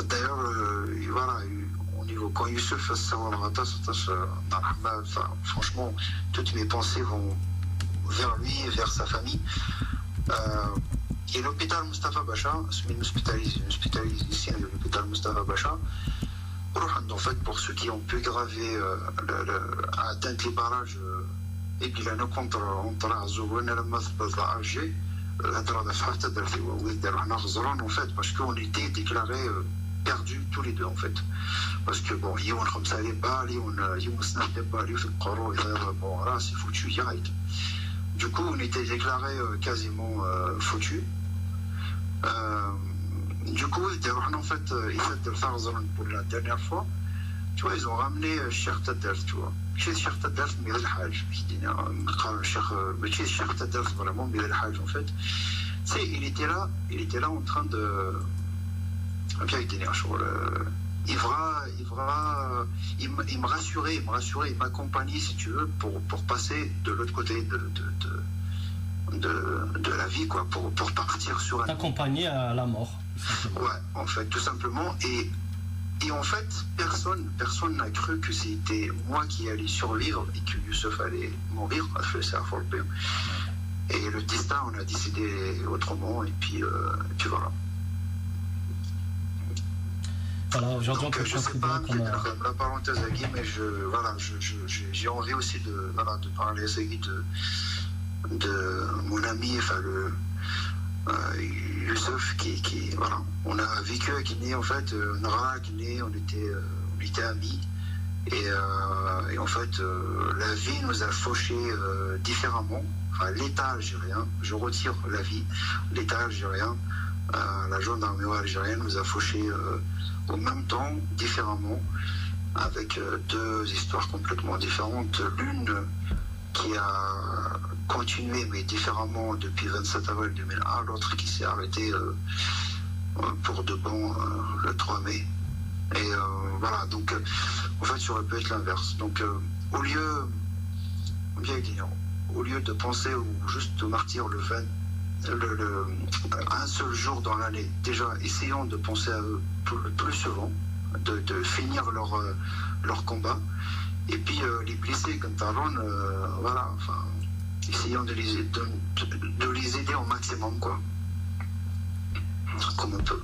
[SPEAKER 2] D'ailleurs, voilà, au niveau quand Youssef franchement, toutes mes pensées vont vers lui et vers sa famille. Et l'hôpital Mustafa Bacha, c'est une hospitalisé ici à l'hôpital Mustafa Bacha. En fait, pour ceux qui ont pu graver atteindre les barrages et puis là, contre Alger, en fait, parce qu'on était déclarés perdus tous les deux, en fait. Parce que bon, bon, là, c'est foutu, direct. Du coup, on était déclarés quasiment foutus. Du coup, en fait, ils faisaient le Farzan pour la dernière fois. Tu vois, ils ont ramené Cheikh Tadef, tu vois. Cheikh Tadef, mais le Hajj. Cheikh Tadef, vraiment, mais le Hajj, en fait. Tu sais, il était là en train de. Il me rassurait, il m'accompagnait, si tu veux, pour passer de l'autre côté de la vie, quoi, pour partir sur un...
[SPEAKER 1] T'accompagner à la mort.
[SPEAKER 2] Ouais, en fait, tout simplement. Et en fait, personne n'a cru que c'était moi qui allais survivre et que Youssef allait mourir. Et le destin, on a décidé autrement, et puis voilà.
[SPEAKER 1] Voilà, aujourd'hui,
[SPEAKER 2] donc, je ne sais pas, la parenthèse à Guy, mais j'ai envie aussi de parler à Guy de mon ami, enfin Youssef, voilà, on a vécu à Guinée, en fait, Nara à Guinée, on était amis. Et en fait, la vie nous a fauchés différemment. Enfin, l'État algérien, je retire la vie, l'État algérien, la gendarmerie algérienne nous a fauchés au même temps, différemment, avec deux histoires complètement différentes. L'une qui a continué, mais différemment, depuis 27 avril 2001, l'autre qui s'est arrêtée pour de bon le 3 mai. Et voilà, donc en fait, ça aurait pu être l'inverse. Donc au lieu de penser ou juste de martyr un seul jour dans l'année, déjà essayons de penser à eux le plus souvent, de finir leur combat. Et puis les blessés comme Taron, voilà, enfin, essayons de les aider au maximum, quoi, comme on peut.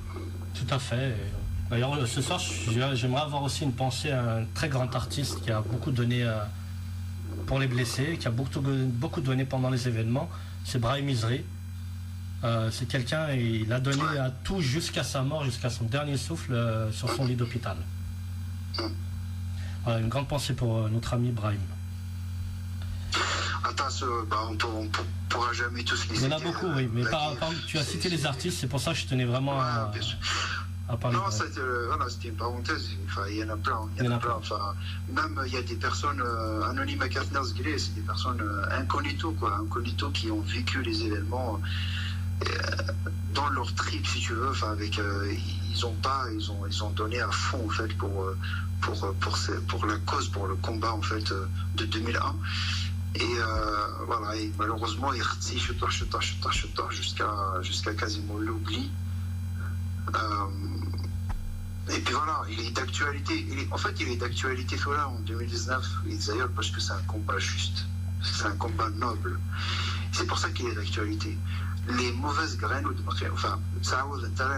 [SPEAKER 1] Tout à fait. D'ailleurs, ce soir, j'aimerais avoir aussi une pensée à un très grand artiste qui a beaucoup donné pour les blessés, qui a beaucoup donné pendant les événements. C'est Brahim Izri. C'est quelqu'un, il a donné à tout jusqu'à sa mort, jusqu'à son dernier souffle sur son lit d'hôpital. Voilà, une grande pensée pour notre ami Brahim.
[SPEAKER 2] Attends, on ne pourra jamais tous les aider.
[SPEAKER 1] Il y en a beaucoup, oui, mais tu as cité les artistes, c'est pour ça que je tenais vraiment à parler.
[SPEAKER 2] Non, c'était une parenthèse. Enfin, il y en a plein. Enfin, même il y a des personnes anonymes à Katnazgile, c'est des personnes incognito, qui ont vécu les événements dans leur trip, si tu veux. Enfin, ils ont donné à fond, en fait, pour la cause, pour le combat, en fait, de 2001. Et voilà, et malheureusement, il jusqu'à quasiment l'oubli. Et puis voilà, il est d'actualité. Il est d'actualité là en 2019, d'ailleurs, parce que c'est un combat juste, c'est un combat noble. C'est pour ça qu'il est d'actualité. Les mauvaises graines, enfin, ça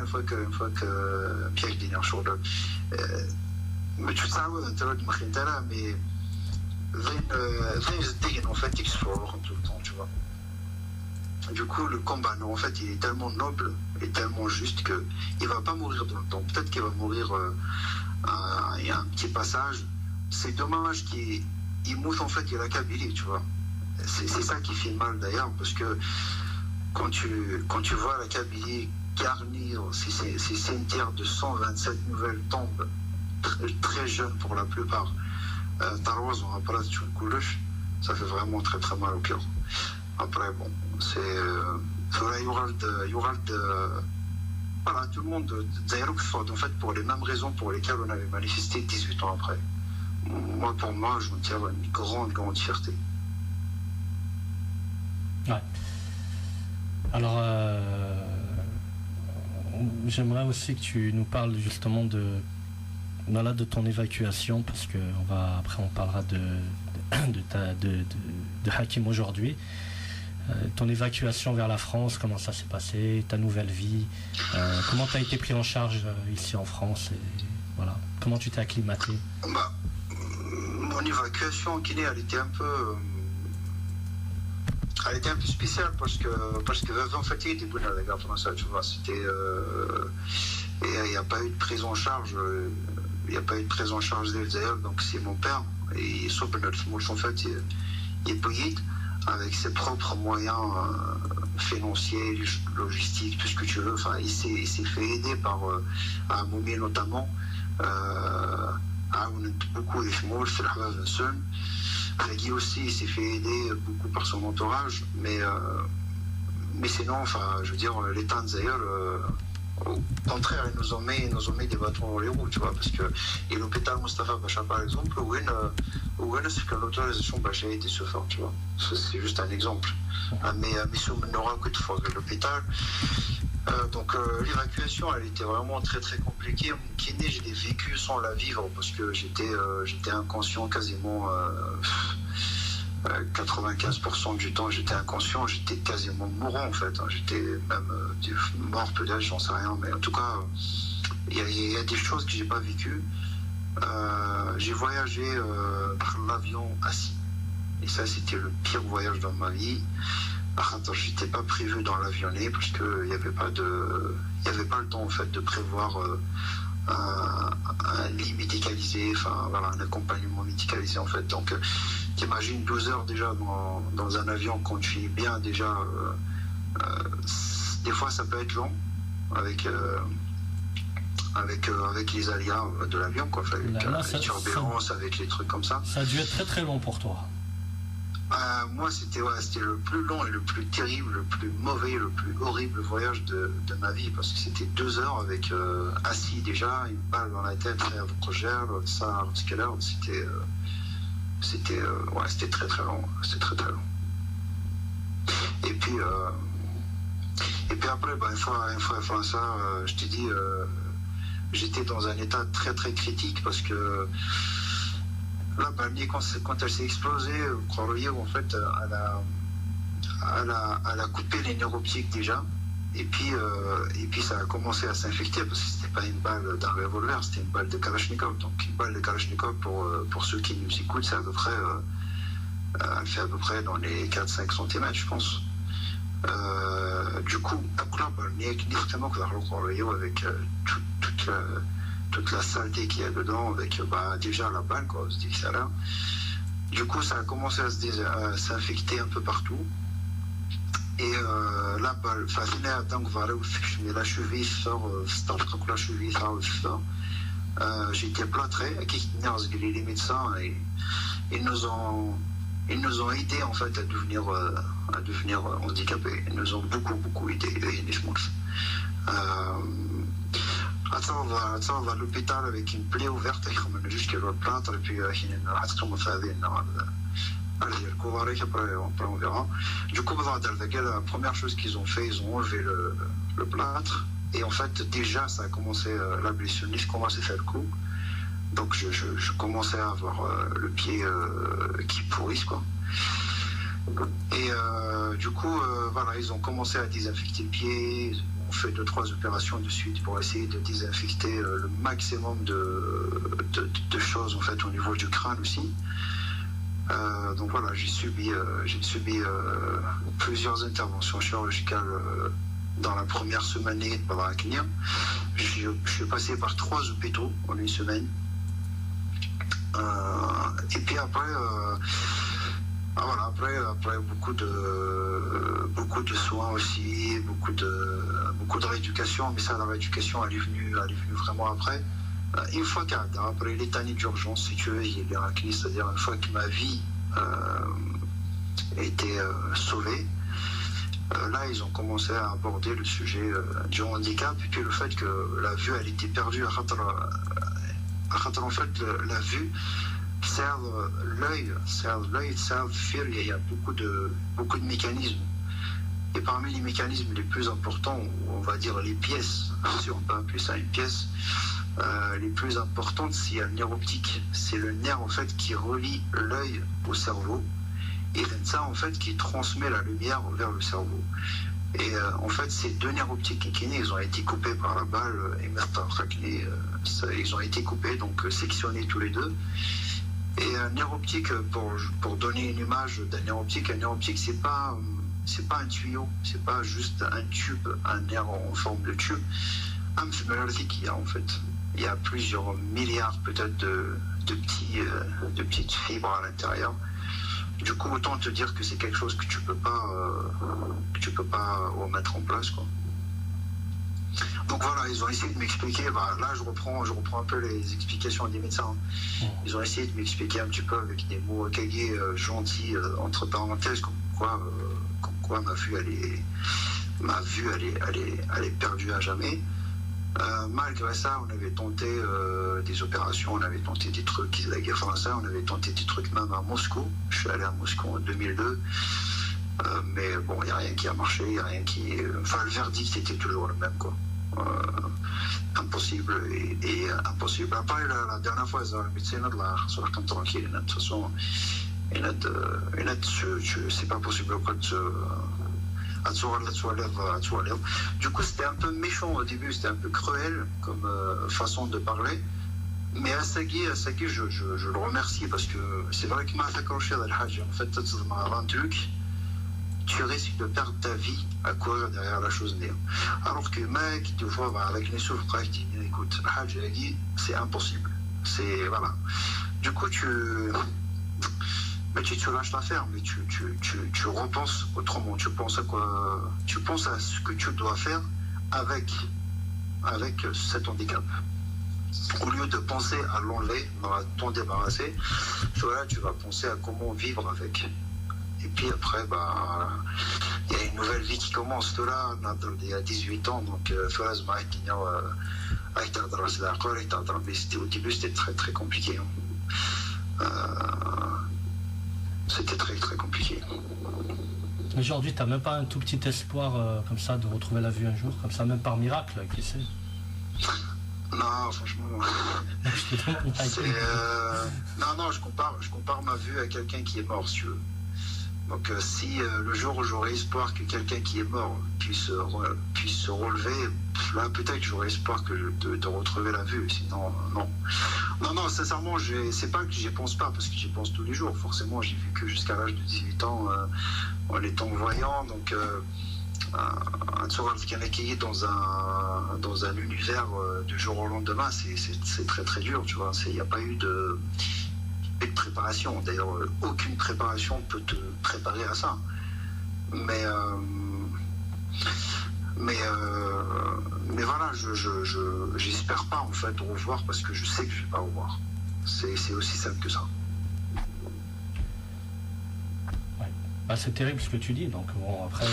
[SPEAKER 2] une fois que Pierre Dinier sur le. Mais tu sais, mais en fait, il se tout le temps, tu vois. Du coup, le combat, non, en fait, il est tellement noble et tellement juste qu'il ne va pas mourir dans le temps. Peut-être qu'il va mourir il y a un petit passage. C'est dommage qu'il mousse, en fait, il a la Kabylie, tu vois. C'est ça qui fait mal, d'ailleurs, parce que quand tu vois la Kabylie garnir ces cimetières de 127 nouvelles tombes, très jeunes pour la plupart, Tarouz, on rappelle, ça fait vraiment très très mal au cœur. Après, bon, il y aura voilà, tout le monde, en fait, pour les mêmes raisons pour lesquelles on avait manifesté 18 ans après. Pour moi, je me tiens à une grande fierté.
[SPEAKER 1] Ouais. Alors, j'aimerais aussi que tu nous parles justement de ton évacuation, parce que après on parlera de Hakim aujourd'hui. Ton évacuation vers la France, comment ça s'est passé, ta nouvelle vie, comment tu as été pris en charge ici en France, et voilà, comment tu t'es acclimaté?
[SPEAKER 2] Mon évacuation en Guinée, elle était un peu spéciale parce que en fait il était bon à la gare française, tu vois, c'était et il n'y a pas eu de prise en charge, d'Elzaïr, donc c'est mon père, et sauf en fait il est payé avec ses propres moyens financiers, logistiques, tout ce que tu veux. Enfin, il s'est fait aider par Amoumi notamment, beaucoup de Fmoul, Ragui aussi, il s'est fait aider beaucoup par son entourage, mais sinon, enfin, je veux dire, l'État de Zaïre, au contraire, ils nous ont mis des bâtons dans les roues, tu vois, parce que et l'hôpital Mustafa Bacha, par exemple, où c'est que l'autorisation Bacha a été se faire, tu vois. C'est juste un exemple. Mais sur n'aura que de fois l'hôpital. Donc l'évacuation, elle était vraiment très très compliquée. Mon kiné, je l'ai vécu sans la vivre parce que j'étais inconscient quasiment. 95% du temps j'étais inconscient, j'étais quasiment mourant en fait, j'étais même mort peut-être, j'en sais rien, mais en tout cas il y a des choses que j'ai pas vécues. J'ai voyagé par l'avion assis, et ça c'était le pire voyage dans ma vie. j'étais pas prévu dans l'avionnet parce qu'il n'y avait pas le temps en fait de prévoir un lit médicalisé, enfin voilà, un accompagnement médicalisé en fait. Donc t'imagines 12 heures déjà dans un avion quand tu es bien déjà, des fois ça peut être long avec les aléas de l'avion, quoi, avec les turbulences, avec les trucs comme ça.
[SPEAKER 1] Ça a dû être très très long pour toi.
[SPEAKER 2] Moi, c'était le plus long et le plus terrible, le plus mauvais, le plus horrible voyage de ma vie, parce que c'était 2 heures avec assis déjà, une balle dans la tête, ça, c'était très très long, c'était très très long. Et puis après, une fois ça, je te dis, j'étais dans un état très très critique parce que là, quand elle s'est explosée, croyez en fait, elle a coupé les nerfs optiques déjà, et puis ça a commencé à s'infecter parce que c'était pas une balle d'un revolver, c'était une balle de Kalachnikov. Donc une balle de Kalachnikov, pour ceux qui nous écoutent, c'est à peu près, elle fait à peu près dans les 4-5 cm, je pense. Du coup, avec toute la saleté qu'il y a dedans, avec déjà la balle, quoi, on se dit que ça là. Du coup, ça a commencé à s'infecter un peu partout. Et la balle, la cheville sort, j'étais plâtré, les médecins, et ils nous ont aidés en fait à devenir handicapés. Ils nous ont beaucoup aidés. اتصل à l'hôpital avec une plaie ouverte jusqu'à le plâtre, et puis après on verra. Du coup, la première chose qu'ils ont fait, ils ont enlevé le plâtre, et en fait déjà ça a commencé, la blessure commençait à faire le coup, donc je commençais à avoir le pied qui pourrisse, quoi. Et du coup, voilà, ils ont commencé à désinfecter le pied. On fait 2-3 opérations de suite pour essayer de désinfecter le maximum de choses en fait au niveau du crâne aussi. Donc voilà, j'ai subi plusieurs interventions chirurgicales dans la première semaine de Babaraknia. Je suis passé par 3 hôpitaux en une semaine. Et puis après, après beaucoup de soins aussi, beaucoup de rééducation, mais ça, la rééducation, elle est venue vraiment après. Une fois après l'étanie d'urgence, si tu veux, c'est-à-dire une fois que ma vie a été sauvée, là, ils ont commencé à aborder le sujet du handicap, et puis le fait que la vue, elle était perdue. En fait, la vue sert l'œil, il y a beaucoup de mécanismes. Et parmi les mécanismes les plus importants, on va dire les pièces, si on peut appeler ça une pièce, les plus importantes, c'est le nerf optique. C'est le nerf en fait qui relie l'œil au cerveau, et c'est ça en fait qui transmet la lumière vers le cerveau. Et en fait, ces 2 nerfs optiques ils ont été coupés par la balle, ils ont été coupés, donc sectionnés tous les deux. Et un nerf optique, pour donner une image d'un nerf optique, c'est pas un tuyau, c'est pas juste un tube, un nerf en forme de tube. En fait, il y a plusieurs milliards peut-être de petites fibres à l'intérieur. Du coup, autant te dire que c'est quelque chose que tu peux pas remettre en place, quoi. Donc voilà, ils ont essayé de m'expliquer. Là, je reprends un peu les explications des médecins. Ils ont essayé de m'expliquer un petit peu avec des mots cagués, gentils, entre parenthèses, comme quoi ma vue elle est perdue à jamais. Malgré ça, on avait tenté des opérations, on avait tenté des trucs, on avait tenté des trucs même à Moscou. Je suis allé à Moscou en 2002. Mais bon, il n'y a rien qui a marché, il n'y a rien qui... Enfin, le verdict était toujours le même, quoi. Impossible et impossible. Après, la dernière fois, le médecin a dit tranquille, de toute façon, c'est pas possible, quoi, du coup, c'était un peu méchant au début, c'était un peu cruel comme façon de parler. Mais Assagui, je le remercie parce que c'est vrai qu'il m'a accroché à l'Hajj. En fait, un truc, tu risques de perdre ta vie à courir derrière la chose néo. Alors que mec, tu vois, avec les souffles, écoute, c'est impossible. C'est, voilà. Du coup, mais tu lâches l'affaire, mais tu repenses autrement. Tu penses à quoi? Tu penses à ce que tu dois faire avec cet handicap. Au lieu de penser à l'enlever, à t'en débarrasser, voilà, tu vas penser à comment vivre avec. Et puis après, il y a une nouvelle vie qui commence. Là, il y a 18 ans, donc au début, c'était très très compliqué. C'était très très compliqué.
[SPEAKER 1] Aujourd'hui, tu n'as même pas un tout petit espoir comme ça de retrouver la vue un jour, comme ça, même par miracle, qui sait?
[SPEAKER 2] Non, franchement. Non, je compare ma vue à quelqu'un qui est mort, si tu veux. Donc si le jour où j'aurai espoir que quelqu'un qui est mort puisse se relever, là peut-être j'aurai espoir de retrouver la vue, sinon non. Non, sincèrement, c'est pas que j'y pense pas, parce que j'y pense tous les jours. Forcément, j'ai vu que jusqu'à l'âge de 18 ans, en étant voyant, donc dans un univers du jour au lendemain, c'est très très dur, tu vois. Il n'y a pas eu de préparation. D'ailleurs, aucune préparation peut te préparer à ça. Mais voilà, j'espère pas en fait revoir, parce que je sais que je vais pas revoir. C'est aussi simple que ça.
[SPEAKER 1] Ouais. C'est terrible ce que tu dis, donc bon, après.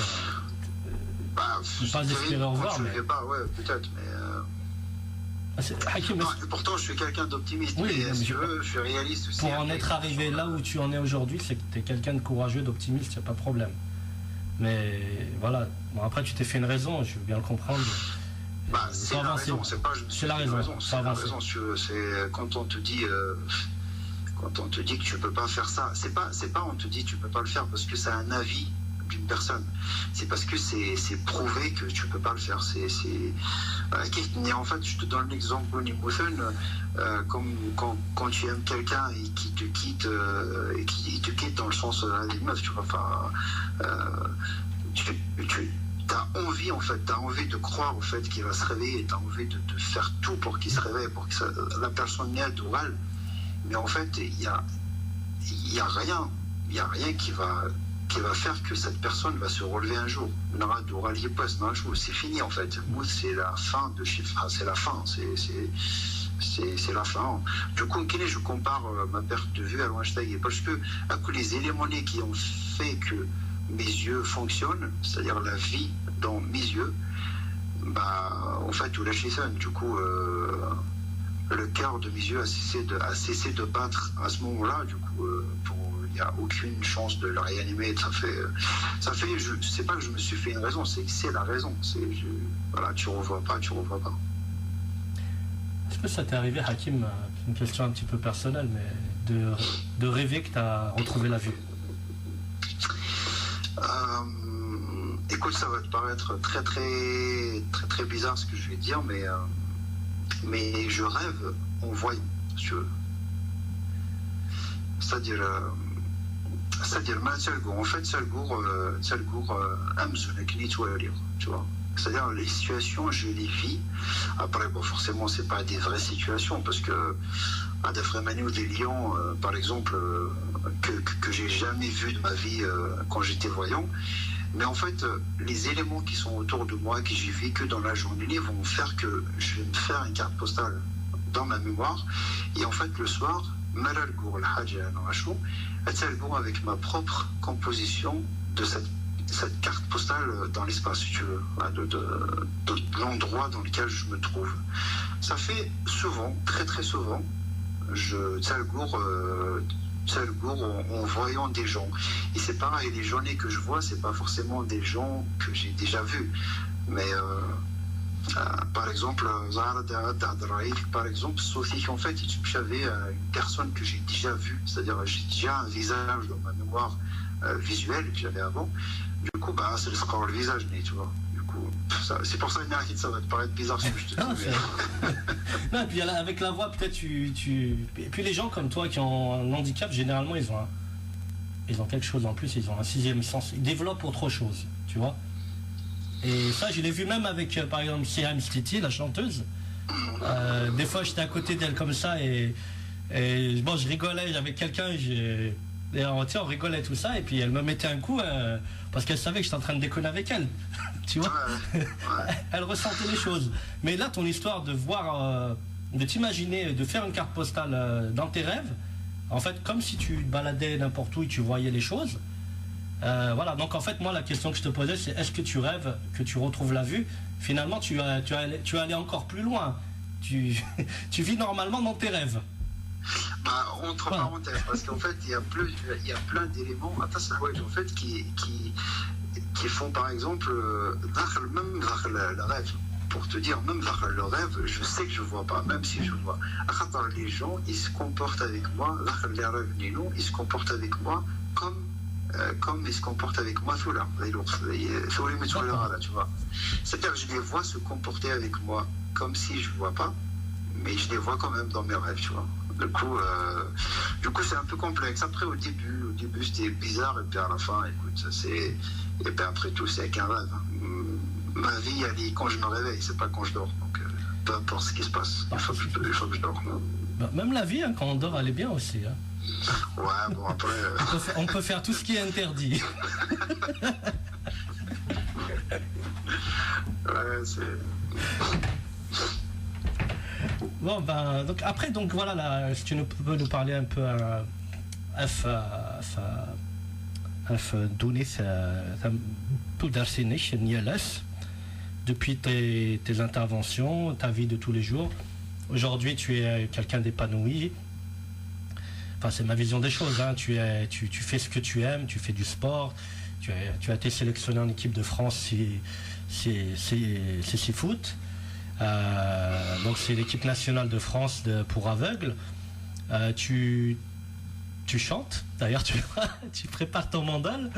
[SPEAKER 1] Pas espérer revoir, mais.
[SPEAKER 2] Ouais, peut-être, mais.
[SPEAKER 1] Hakim,
[SPEAKER 2] pourtant, je suis quelqu'un d'optimiste.
[SPEAKER 1] Oui,
[SPEAKER 2] mais si tu veux, je suis réaliste aussi.
[SPEAKER 1] Pour en être arrivé là où tu en es aujourd'hui, c'est que tu es quelqu'un de courageux, d'optimiste, il n'y a pas de problème. Mais voilà, bon, après tu t'es fait une raison, je veux bien le comprendre.
[SPEAKER 2] C'est la raison, c'est la raison. C'est quand on te dit que tu peux pas faire ça, c'est pas on te dit tu peux pas le faire parce que c'est un avis d'une personne, c'est parce que c'est prouvé que tu peux pas le faire. En fait, je te donne l'exemple comme quand tu aimes quelqu'un et qui te quitte dans le sens des meufs, tu vois, enfin t'as envie en fait, t'as envie de croire au fait qu'il va se réveiller, t'as envie de faire tout pour qu'il se réveille, pour que la personne n'aide ou elle, mais en fait il y a rien qui va faire que cette personne va se relever un jour. C'est fini en fait. C'est la fin de chiffre. C'est la fin. C'est la fin. Du coup, je compare ma perte de vue à l'Einstein parce que les éléments qui ont fait que mes yeux fonctionnent, c'est-à-dire la vie dans mes yeux, en fait, tout lâché ça. Du coup, le cœur de mes yeux a cessé de battre à ce moment-là. Du coup, il n'y a aucune chance de le réanimer. Ça fait, c'est pas que je me suis fait une raison, c'est la raison. Voilà, tu revois pas.
[SPEAKER 1] Est-ce que ça t'est arrivé, Hakim, une question un petit peu personnelle, mais de rêver que tu as retrouvé la vue?
[SPEAKER 2] Écoute, ça va te paraître très très très très bizarre ce que je vais dire, mais je rêve en voyant, si tu veux. C'est-à-dire en fait, tu vois. C'est-à-dire les situations, je les vis. Après, forcément, c'est pas des vraies situations, parce que à des vrais manières des lions, par exemple, que j'ai jamais vu de ma vie quand j'étais voyant. Mais en fait, les éléments qui sont autour de moi, que j'ai vécu dans la journée, vont faire que je vais me faire une carte postale dans ma mémoire. Et en fait, le soir, avec ma propre composition de cette carte postale dans l'espace, si tu veux, de l'endroit dans lequel je me trouve. Ça fait souvent, très très souvent, en voyant des gens. Et c'est pareil, les journées que je vois, c'est pas forcément des gens que j'ai déjà vus. Mais par exemple, Sophie, en fait, j'avais une personne que j'ai déjà vue, c'est-à-dire j'ai déjà un visage dans ma mémoire visuelle que j'avais avant. Du coup, c'est le score, le visage, tu vois. Du coup, c'est pour ça que ça va te paraître bizarre ce que je te dis.
[SPEAKER 1] Non, et puis avec la voix, peut-être Et puis les gens comme toi qui ont un handicap, généralement, ils ont quelque chose en plus, ils ont un sixième sens, ils développent autre chose, tu vois. Et ça, je l'ai vu même avec, par exemple, Siam Stiti, la chanteuse. Des fois, j'étais à côté d'elle comme ça et bon, je rigolais avec quelqu'un, et on rigolait tout ça, et puis elle me mettait un coup parce qu'elle savait que j'étais en train de déconner avec elle. Tu vois, elle ressentait les choses. Mais là, ton histoire de voir, de t'imaginer, de faire une carte postale dans tes rêves, en fait, comme si tu te baladais n'importe où et tu voyais les choses. Voilà, donc en fait, moi, la question que je te posais, c'est est-ce que tu rêves que tu retrouves la vue? Finalement, tu vas aller encore plus loin. Tu vis normalement dans tes rêves.
[SPEAKER 2] Bah, entre parenthèses, parce qu'en fait, il y a plein d'éléments en fait, qui font, par exemple, même le rêve. Pour te dire, même le rêve, je sais que je ne vois pas, même si je vois. Les gens, ils se comportent avec moi, les rêves, ils se comportent avec moi comme ils se comportent avec moi, tu vois. C'est-à-dire que je les vois se comporter avec moi comme si je ne vois pas, mais je les vois quand même dans mes rêves, tu vois. Du coup, c'est un peu complexe. Après, au début c'était bizarre, et puis à la fin, écoute, et puis après tout, c'est qu'un rêve. Ma vie, elle est quand je me réveille, c'est pas quand je dors. Donc, peu importe ce qui se passe, il faut que je dors.
[SPEAKER 1] Même la vie, hein, quand on dort, elle est bien aussi. Hein.
[SPEAKER 2] Ouais, bon, après.
[SPEAKER 1] On peut faire tout ce qui est interdit.
[SPEAKER 2] Ouais, c'est.
[SPEAKER 1] Bon, ben, donc après, donc voilà, là, si tu peux nous parler un peu depuis tes interventions, ta vie de tous les jours. Aujourd'hui, tu es quelqu'un d'épanoui. Enfin, c'est ma vision des choses. Hein. Tu fais ce que tu aimes, tu fais du sport. Tu as été sélectionné en équipe de France, c'est foot. Donc c'est l'équipe nationale de France pour aveugles. Tu chantes, d'ailleurs tu prépares ton mandal.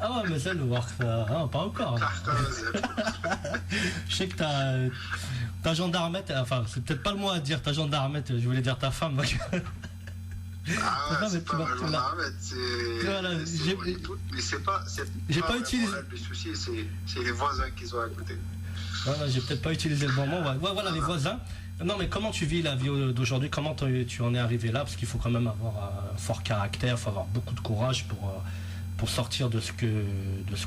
[SPEAKER 1] Ah ouais, mais c'est le voir, pas encore. Je sais que ta gendarmette, enfin c'est peut-être pas le mot à dire, ta gendarmette, je voulais dire ta femme.
[SPEAKER 2] Ah ouais, c'est pas ma gendarmette, mais c'est pas
[SPEAKER 1] j'ai pas utilisé.
[SPEAKER 2] Le souci, c'est les voisins qui sont à côté.
[SPEAKER 1] Voilà, j'ai peut-être pas utilisé le bon mot. Ouais, voilà, les voisins. Non, mais comment tu vis la vie d'aujourd'hui? Comment tu en es arrivé là? Parce qu'il faut quand même avoir un fort caractère, il faut avoir beaucoup de courage pour sortir de ce que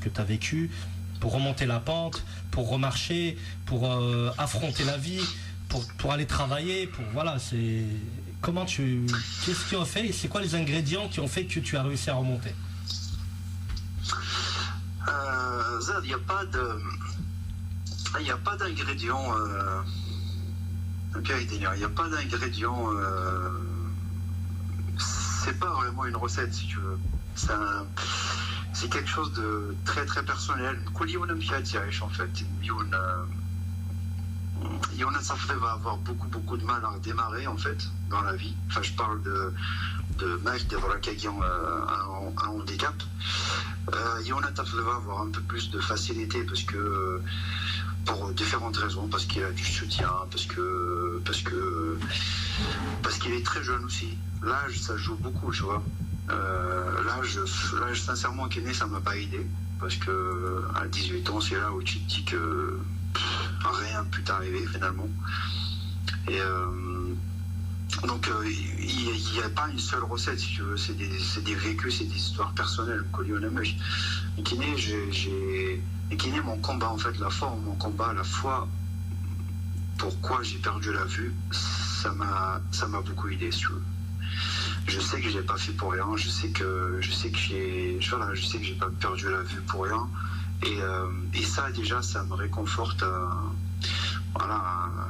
[SPEAKER 1] tu as vécu, pour remonter la pente, pour remarcher, pour affronter la vie, pour aller travailler, voilà, c'est... Qu'est-ce qui a fait? C'est quoi les ingrédients qui ont fait que tu as réussi à remonter?
[SPEAKER 2] Zad, il n'y a pas d'ingrédients. Il n'y a pas d'ingrédients. C'est pas vraiment une recette, si tu veux. C'est quelque chose de très très personnel. En fait, ça va avoir beaucoup de mal à démarrer en fait dans la vie. Enfin, je parle de mecs qui ont un handicap. Yonataf va avoir un peu plus de facilité parce que pour différentes raisons, parce qu'il a du soutien, parce qu'il est très jeune aussi. L'âge, ça joue beaucoup, tu vois. L'âge, sincèrement, Kenny, ça m'a pas aidé. Parce que à 18 ans, c'est là où tu te dis que rien ne peut t'arriver finalement. Et donc, il n'y a pas une seule recette, si tu veux. C'est des vécus, c'est des histoires personnelles. Et Kenny, mon combat, en fait, la foi, pourquoi j'ai perdu la vue, ça m'a beaucoup aidé, si tu veux. Je sais que je l'ai pas fait pour rien. Je sais que j'ai pas perdu la vue pour rien. Et ça, déjà, ça me réconforte à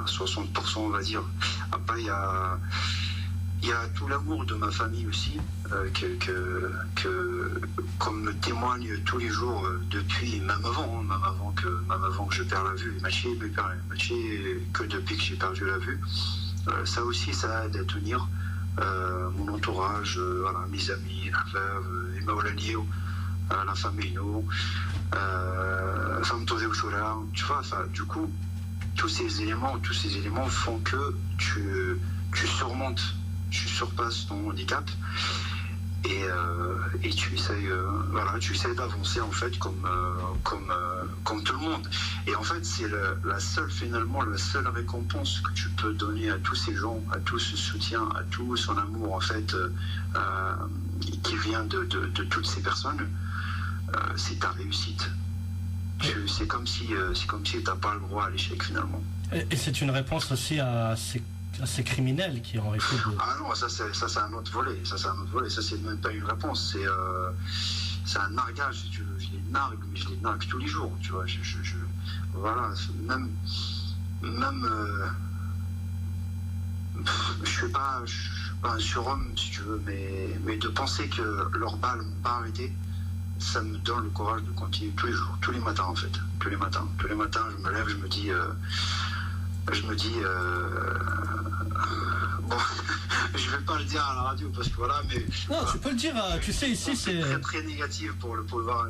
[SPEAKER 2] 60%, on va dire. Après, il y a tout l'amour de ma famille aussi, comme me témoigne tous les jours, depuis, même avant que je perds la vue. Que depuis que j'ai perdu la vue. Ça aussi, ça aide à tenir. Mon entourage, mes amis, la famille, tu vois, du coup, tous ces éléments font que tu tu surpasses ton handicap et tu essayes, voilà, tu essayes d'avancer en fait comme tout le monde. Et en fait, c'est la seule finalement la seule récompense que tu peux donner à tous ces gens, à tout ce soutien, à tout son amour en fait qui vient de toutes ces personnes, c'est ta réussite. C'est comme si t'as pas le droit à l'échec finalement.
[SPEAKER 1] Et c'est une réponse aussi à ces criminels qui ont été de...
[SPEAKER 2] Ah non, ça c'est un autre volet. Ça c'est même pas une réponse. C'est un nargage, si tu veux. Je les nargue, mais je les nargue tous les jours. Tu vois, voilà, même je suis pas un surhomme, si tu veux, mais de penser que leurs balles m'ont pas arrêté, ça me donne le courage de continuer tous les jours, tous les matins en fait, tous les matins, je me lève, je me dis bon, je vais pas le dire à la radio parce que voilà, mais
[SPEAKER 1] non, voilà. Tu peux le dire, tu sais, ici c'est
[SPEAKER 2] très très négatif pour le pouvoir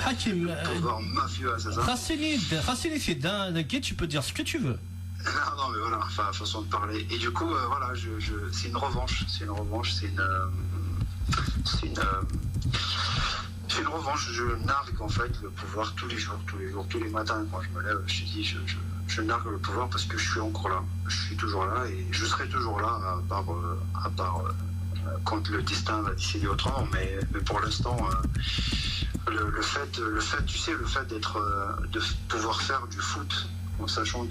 [SPEAKER 1] Hakim,
[SPEAKER 2] pouvoir mafieux, c'est ça.
[SPEAKER 1] Khassini Fidan, tu peux dire ce que tu veux.
[SPEAKER 2] Non, mais voilà, façon de parler. Et du coup, voilà, c'est une revanche, c'est une revanche. Je nargue en fait le pouvoir tous les jours, tous les matins quand je me lève, je dis je nargue le pouvoir parce que je suis encore là, je suis toujours là et je serai toujours là à part quand le destin va décider autrement, mais pour l'instant le fait tu sais, le fait de pouvoir faire du foot en sachant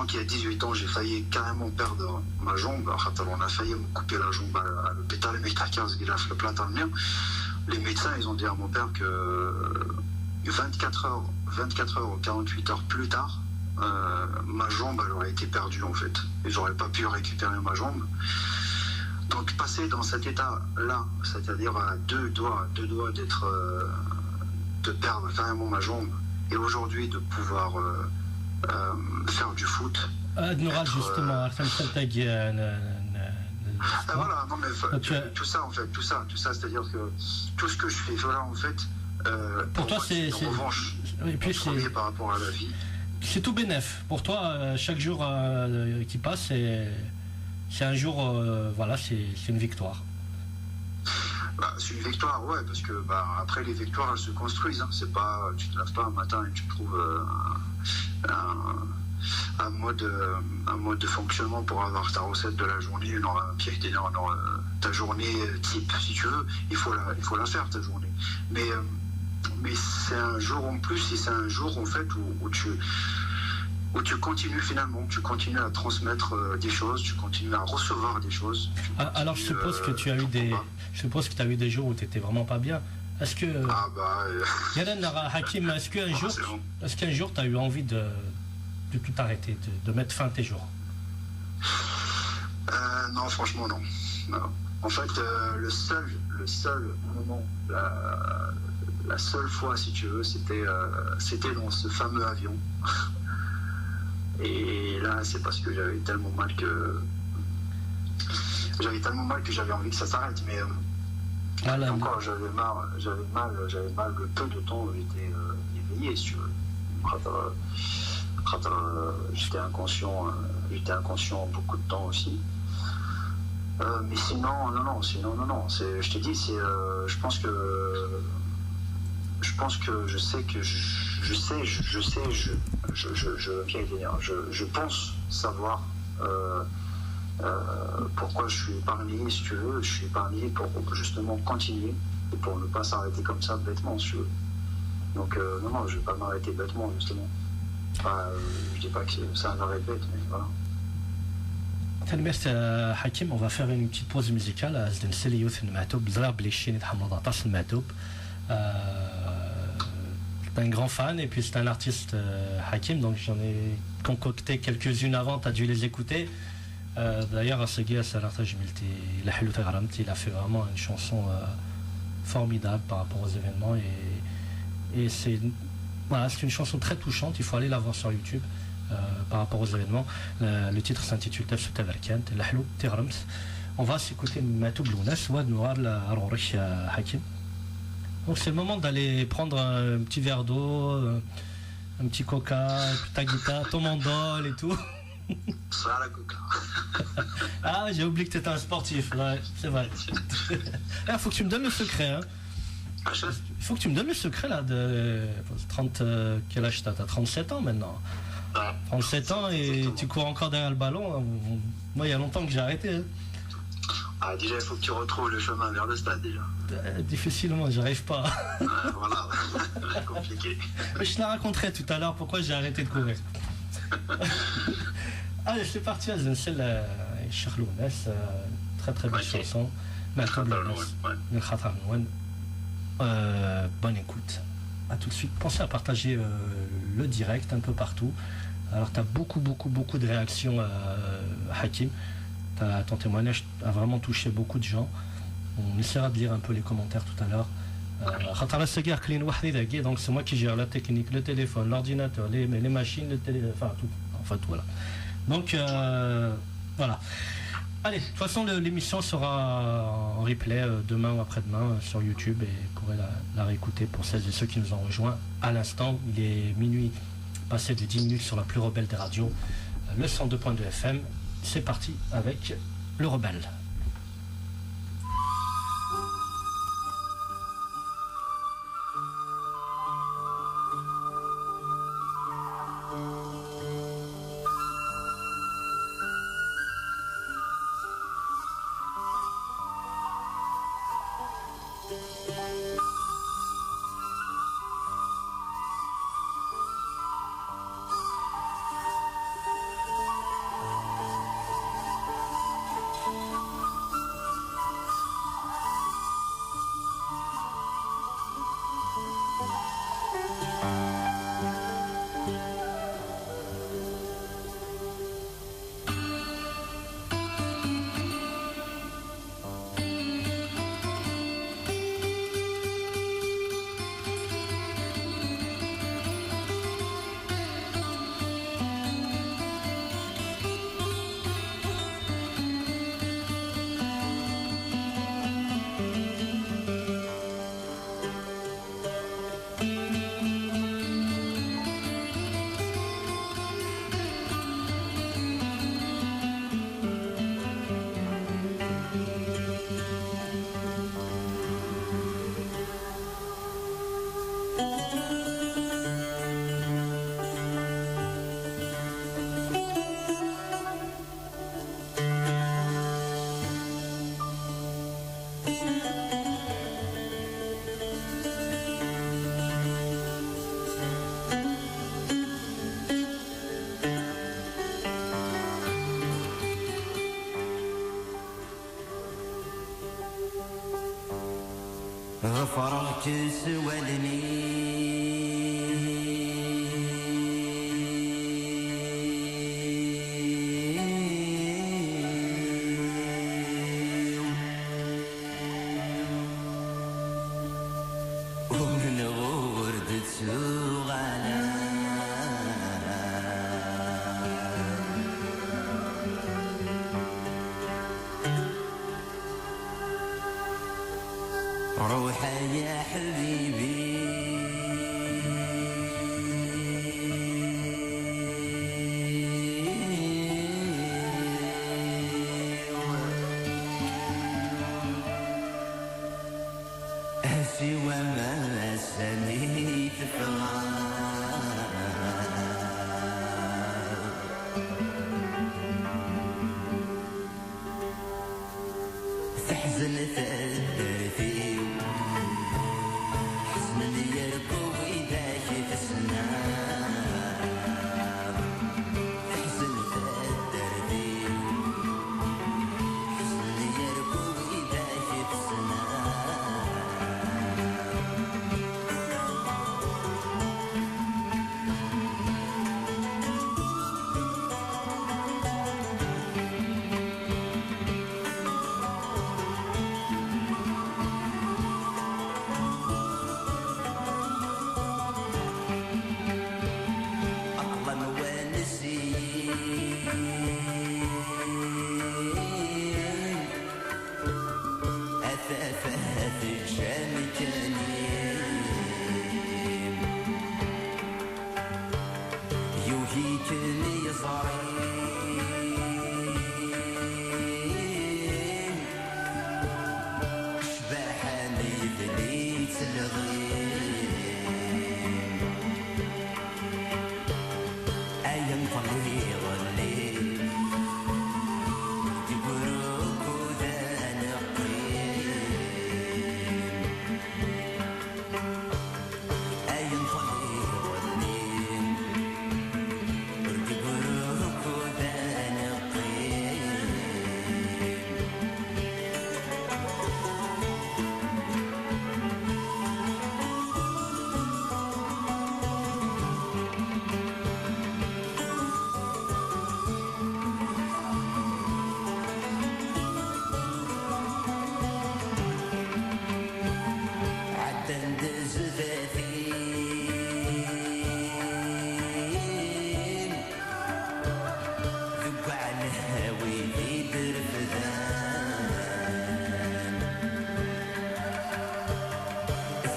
[SPEAKER 2] qu'il y a 18 ans, j'ai failli carrément perdre ma jambe. On a failli me couper la jambe à l'hôpital. Les médecins, ils ont dit à mon père que 24 heures ou 48 heures plus tard, ma jambe elle aurait été perdue en fait. Et j'aurais pas pu récupérer ma jambe. Donc passer dans cet état-là, c'est-à-dire à deux doigts de perdre carrément ma jambe, et aujourd'hui de pouvoir faire du foot.
[SPEAKER 1] Justement,
[SPEAKER 2] voilà, non mais tout ça en fait, tout ça, c'est-à-dire que tout ce que je fais voilà en fait,
[SPEAKER 1] pour toi c'est
[SPEAKER 2] une revanche.
[SPEAKER 1] Et puis
[SPEAKER 2] c'est par rapport à la vie.
[SPEAKER 1] C'est tout bénef. Pour toi, chaque jour qui passe, c'est un jour, voilà, c'est une victoire.
[SPEAKER 2] C'est une victoire, ouais, parce que après les victoires elles se construisent. Hein. C'est pas, tu te lèves pas un matin et tu trouves un mode de fonctionnement pour avoir ta recette de la journée, dans ta journée type, si tu veux, il faut la faire ta journée. Mais c'est un jour en plus, et c'est un jour en fait où tu continues finalement, tu continues à transmettre des choses, tu continues à recevoir des choses.
[SPEAKER 1] Alors je suppose que tu as eu des jours où tu étais vraiment pas bien. Est-ce que Hakim, est-ce qu'un jour tu as eu envie de tout arrêter, de mettre fin à tes jours?
[SPEAKER 2] Non, franchement non. En fait, le seul moment, la seule fois, si tu veux, c'était dans ce fameux avion. Et là, c'est parce que j'avais tellement mal que j'avais envie que ça s'arrête. Mais encore, j'avais mal le peu de temps où j'étais éveillé, si tu veux. J'étais inconscient beaucoup de temps aussi. Mais sinon, non. Je te dis, je pense que je sais que je pense savoir pourquoi je suis épargné, si tu veux. Je suis épargné pour justement continuer et pour ne pas s'arrêter comme ça bêtement, si tu veux. Donc non, je vais pas m'arrêter bêtement, justement. Je dis pas que c'est un arrêt bête, mais voilà.
[SPEAKER 1] Merci Hakim, on va faire une petite pause musicale. C'est un grand fan et puis c'est un artiste Hakim, donc j'en ai concocté quelques-unes avant, tu as dû les écouter. D'ailleurs, il a fait vraiment une chanson formidable par rapport aux événements et c'est une chanson très touchante, il faut aller la voir sur YouTube. Par rapport aux événements, le titre s'intitule Tafsou Taverkant, Lahlou Tirams. On va s'écouter Matoub Lounas, Wad Noir, la Arorich Hakim. Donc c'est le moment d'aller prendre un petit verre d'eau, un petit coca, ta guitare, ton mandol et tout.
[SPEAKER 2] Ça à la coca.
[SPEAKER 1] Ah, j'ai oublié que tu étais un sportif, ouais, c'est vrai. Il faut que tu me donnes le secret. Hein. Il faut que tu me donnes le secret là de 30. Quel âge t'as? T'as 37 ans maintenant. 37 ans et exactement. Tu cours encore derrière le ballon. Moi, il y a longtemps que j'ai arrêté. Hein.
[SPEAKER 2] Ah, déjà, il faut que tu retrouves le chemin vers le stade déjà.
[SPEAKER 1] Difficilement, j'arrive pas.
[SPEAKER 2] Voilà, c'est compliqué.
[SPEAKER 1] Mais je te la raconterai tout à l'heure pourquoi j'ai arrêté de courir. Allez, c'est parti, c'est la Charlounes, très très belle chanson. Bonne écoute. A tout de suite. Pensez à partager le direct un peu partout. Alors, tu as beaucoup de réactions, Hakim. Ton témoignage a vraiment touché beaucoup de gens. On essaiera de lire un peu les commentaires tout à l'heure. Donc c'est moi qui gère la technique, le téléphone, l'ordinateur, les machines, enfin tout voilà. Donc voilà. Allez, de toute façon l'émission sera en replay demain ou après-demain sur YouTube et vous pourrez la réécouter pour celles et ceux qui nous ont rejoints à l'instant. Il est minuit, passé de 10 minutes sur la plus rebelle des radios, le 102.2 FM. C'est parti avec le rebelle.
[SPEAKER 3] فرغت سوالني ومن غردت سوغانا روحي يا حبيبي سوى ما سنيت تحزن تأثرتي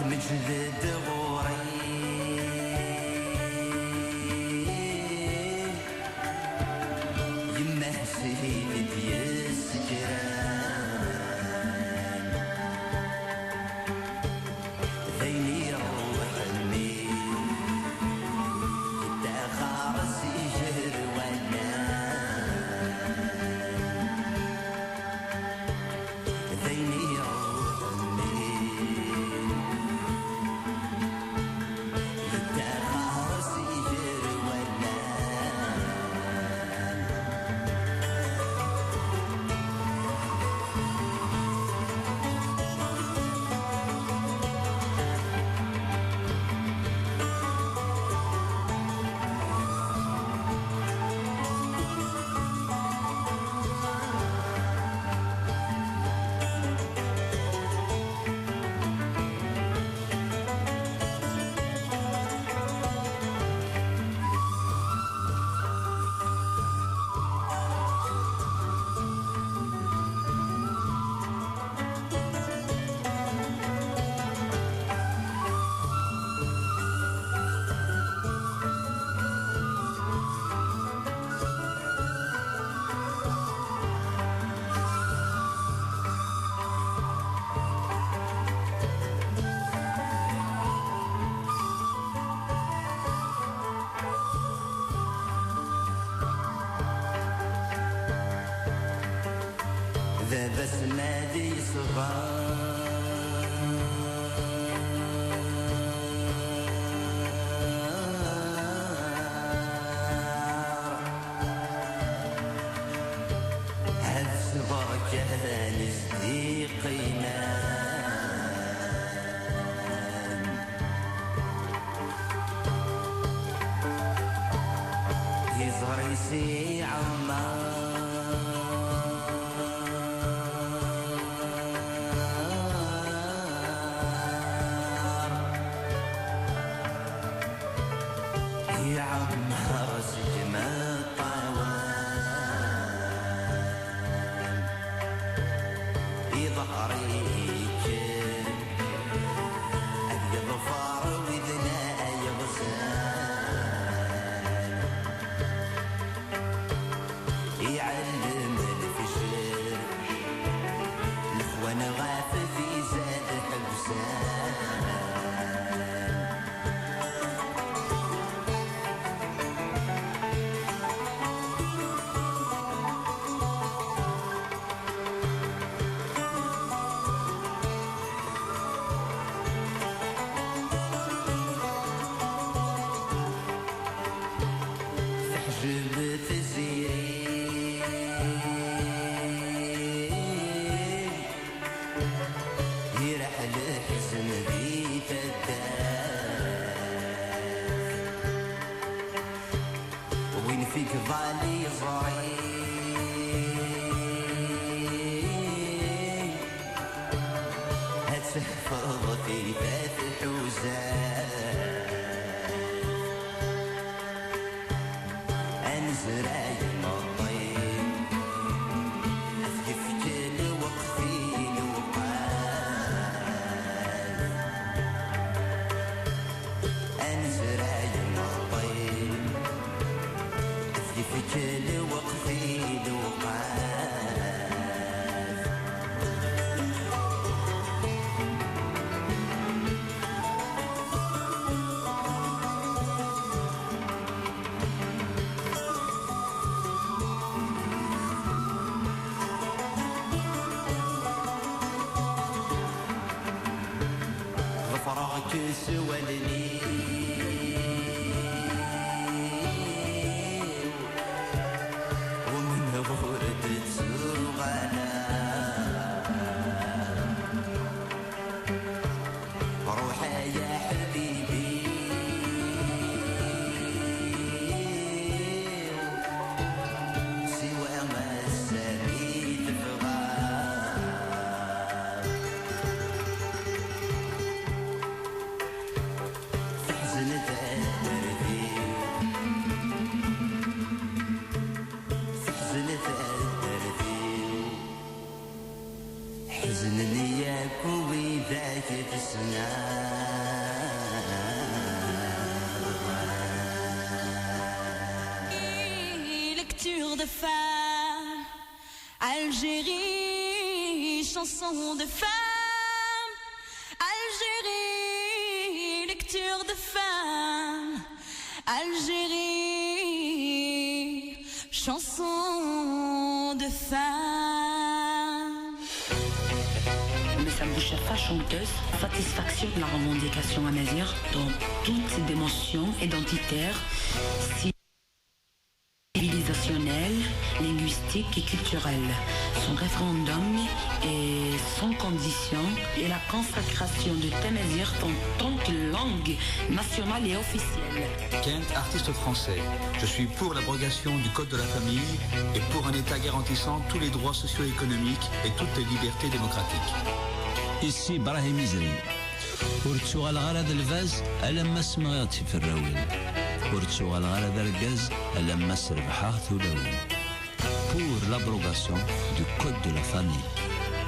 [SPEAKER 3] مجد غوري يما سيدي السكران ذيني روحني يتاخر سيجر وانا ذيني روحني يتاخر سيجر وانا ذا بس نادي صغار هذا صغار كان صديقنا يظهر يسي يا عمار سجما طوال يظهريك يظفر وذنا يغزال يعلم الفشل الاخوان غاف في زاد حبسان جبت الزيرين يرحل حزن بيت الدار وين فيك ظالي صغير هتحفظ في فاتح وزار أنزراي مطيب أفكفك وقفي الوقال أنزراي مطيب أفكفك وقفي الوقال فراغك سوى الليل ومن غرد تسوغنا روحي يا حبيبي سوى ما سميت فغار
[SPEAKER 4] Lecture de femme, Algérie, chanson de femme, Algérie, lecture de femme, Algérie, chanson de femme.
[SPEAKER 5] Messa Bouchafa, chanteuse, satisfaction de la revendication amazigh dans toutes ses dimensions identitaires, civilisationnelles, linguistiques et culturelles. Son référendum est sans condition et la consacration du Tamazight en tant que langue nationale et officielle.
[SPEAKER 6] Kent, artiste français. Je suis pour l'abrogation du Code de la famille et pour un État garantissant tous les droits socio-économiques et toutes les libertés démocratiques.
[SPEAKER 7] Ici Brahim Izri. ورتشوغال غرض الفاز ألما سمغاتي في الراوين ورتشوغال غرض الغاز ألما سربحا ثلاوين. Pour l'abrogation du Code de la famille,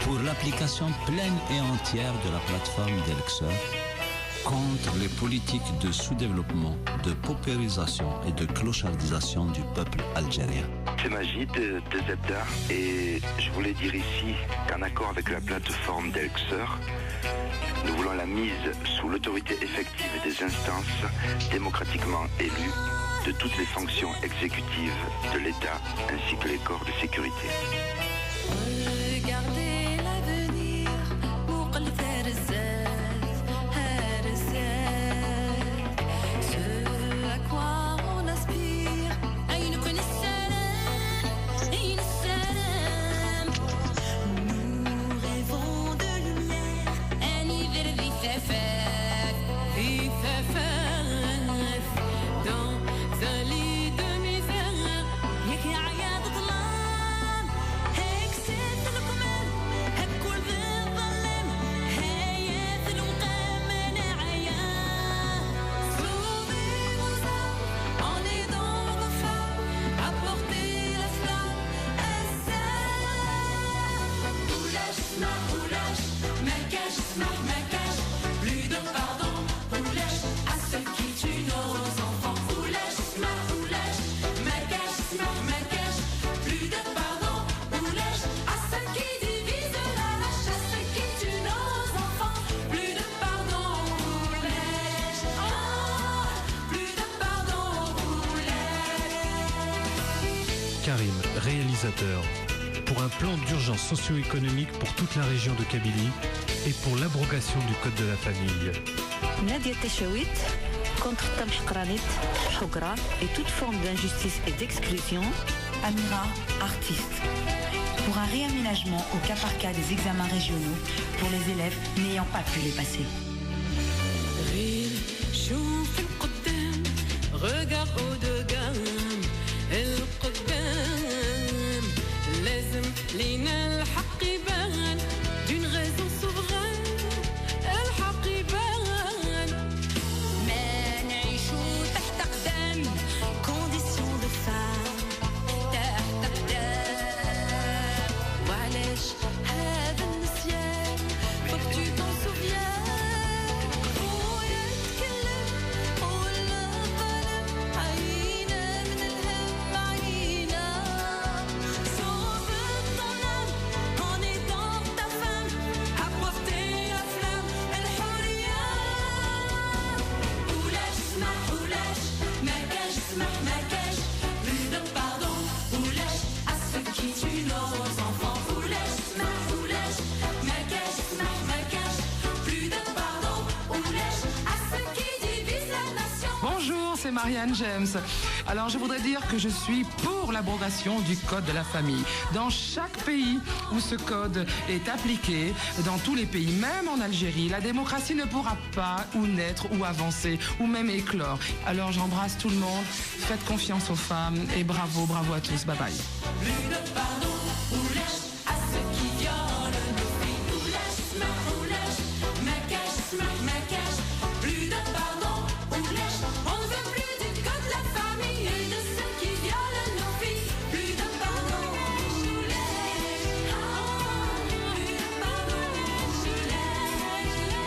[SPEAKER 7] pour l'application pleine et entière de la plateforme d'Elxor, contre les politiques de sous-développement, de paupérisation et de clochardisation du peuple algérien.
[SPEAKER 8] C'est Majid de Zebda et je voulais dire ici qu'en accord avec la plateforme d'Elxor, nous voulons la mise sous l'autorité effective des instances démocratiquement élues de toutes les fonctions exécutives de l'État ainsi que les corps de sécurité.
[SPEAKER 4] Regardez l'avenir, ce à quoi on aspire, à une connaissance, nous rêvons de lumière, un hiver vif et dans un lit de misère, ياك يا عياد ظلام هيك ست القمر هبكل بالظلام هيات المقام انا عيان صوبي وصار on est dans vos femmes à porter la flamme السلام ولاش اسمع ولاش ما كاش اسمع ما كاش plus de pardon ولاش à ceux qui tuent nos enfants ولاش اسمع ولاش ما كاش اسمع ما كاش plus de pardon ولاش à ceux qui divisent la vache à ceux qui tuent nos enfants plus de pardon ولاش plus de pardon ولاش.
[SPEAKER 9] Karim, réalisateur, pour un plan d'urgence socio-économique pour toute la région de Kabylie et pour l'abrogation du Code de la famille.
[SPEAKER 5] Nadia Tachawit, contre Tam Shkranit, Chogra et toute forme d'injustice et d'exclusion.
[SPEAKER 10] Amira, artiste. Pour un réaménagement au cas par cas des examens régionaux pour les élèves n'ayant pas pu les passer.
[SPEAKER 4] شوف القدام regard haut de gamme القدام لازم لينا الحق يبان d'une raison souveraine الحق يبان ما نعيشو تحت قدام condition de femme تحت قدام وعلاش هذا النسيان faut que tu t'en souviens ولا تكلم ولا ظلم عينا من الهم عينا sauve ton âme en aidant ta femme à porter la flamme الحرية ولاش اسمع ولاش ما كاش اسمع ما كاش plus de pardon ولاش à ceux qui tuent nos enfants ولاش اسمع ولاش ما كاش اسمع ما كاش plus de pardon ولاش à ceux qui divisent la nation.
[SPEAKER 11] Bonjour, c'est Marianne James. Alors je voudrais dire que je suis pour l'abrogation du Code de la famille. Dans chaque pays où ce code est appliqué, dans tous les pays, même en Algérie, la démocratie ne pourra pas ou naître ou avancer ou même éclore. Alors j'embrasse tout le monde, faites confiance aux femmes et bravo, bravo à tous. Bye bye.
[SPEAKER 4] Plus de pardon ولاش à ceux qui violent nos filles ولاش اسمع ولاش ما كاش اسمع ما كاش plus de pardon ولاش on ne veut plus du code de la famille et de ceux qui violent nos filles plus de pardon ولاش plus de pardon ولاش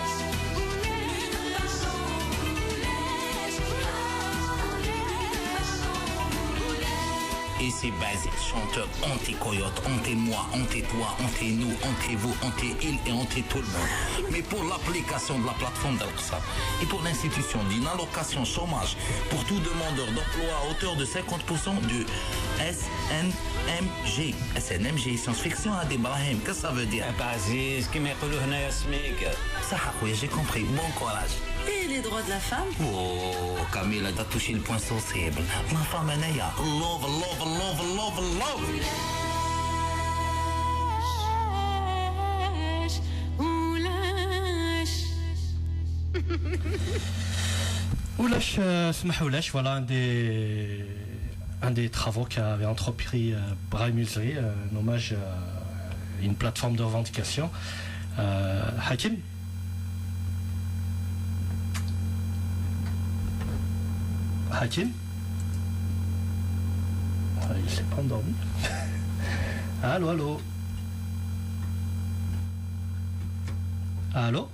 [SPEAKER 12] c'est Basile, chanteur anti-coyote, anti-moi, anti-toi, anti-nous, anti-vous, anti-il et anti-tout le monde. Mais pour l'application de la plateforme d'Al-Qsam et pour l'institution d'une allocation chômage pour tout demandeur d'emploi à hauteur de 50% du SNMG. SNMG, science-fiction à des Brahim, qu'est-ce que ça veut dire?
[SPEAKER 7] Basile, ce qui m'a dit هنا اسمك.
[SPEAKER 12] Ça, oui, j'ai compris. Bon courage.
[SPEAKER 5] Et les droits de la femme?
[SPEAKER 12] Oh, Camille, t'as touché le point sensible. Ma femme, elle est love, love, love, love, love.
[SPEAKER 1] Oulash, Smahoulash, voilà un des travaux qu'avait entrepris Brahim Uzri, un hommage à une plateforme de revendication. Hakim? Hakim? Il ne s'est pas endormi. Allô, allô? Allô?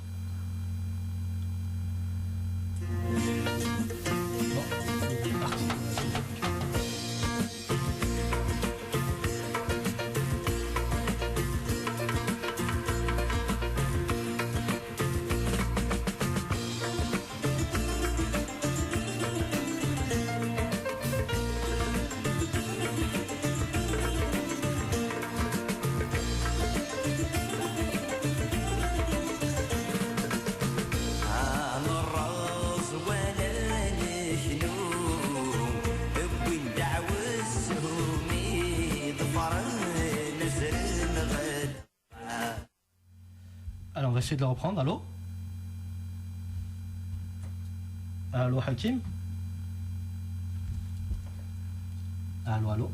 [SPEAKER 1] Alors on va essayer de le reprendre. Allô? Allô Hakim? Allô, allô?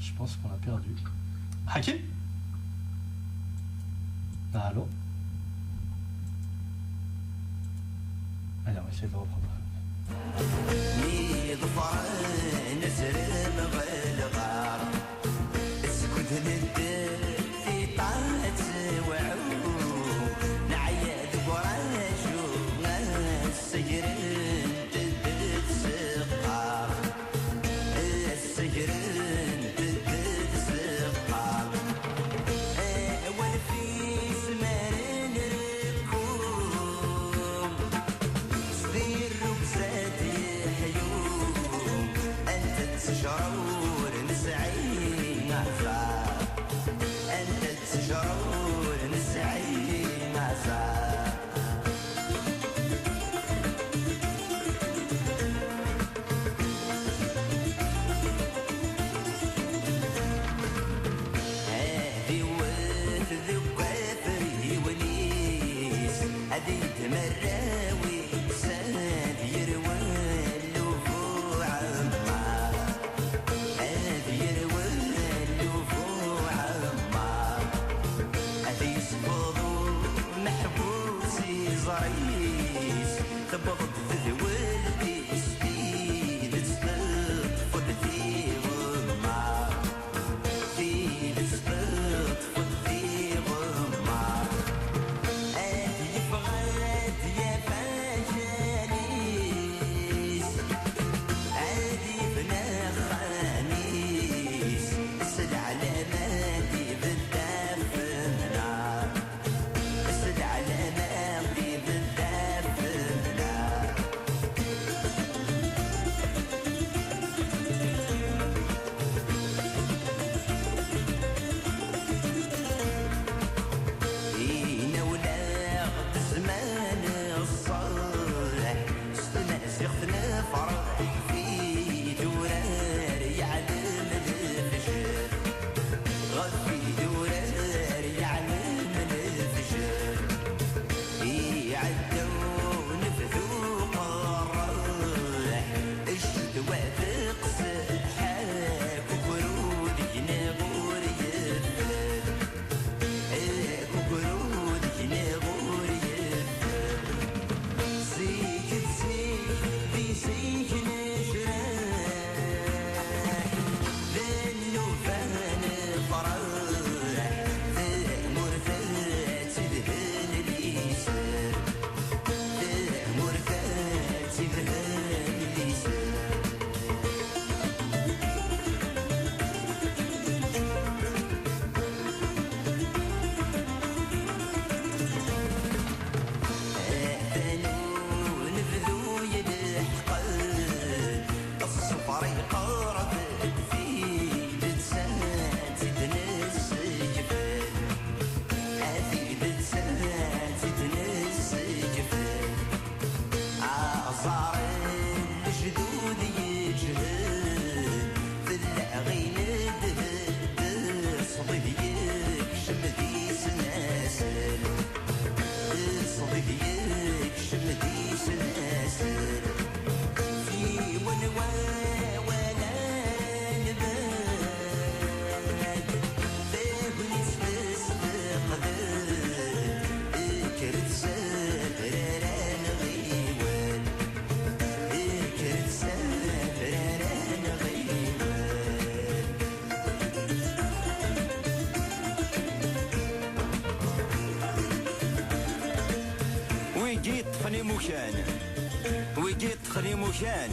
[SPEAKER 1] Je pense qu'on a perdu. Hakim? Allô? Allez, on va essayer de le reprendre.
[SPEAKER 3] مكان ويجي تخلي مكان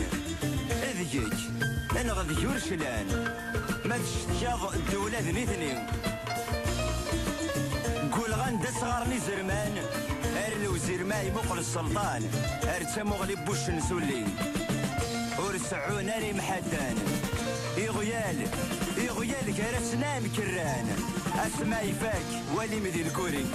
[SPEAKER 3] اذيك انا غادي يرشلان ما تشتياض الدولة ذنيثني قول غندس غارني زرمان ارلو زرماي مقل السلطان ارتمو غلي بوش نسولي ورسعون ري محدان يغيال كرسنا مكران اسمع يفاك ولي مدي الكوري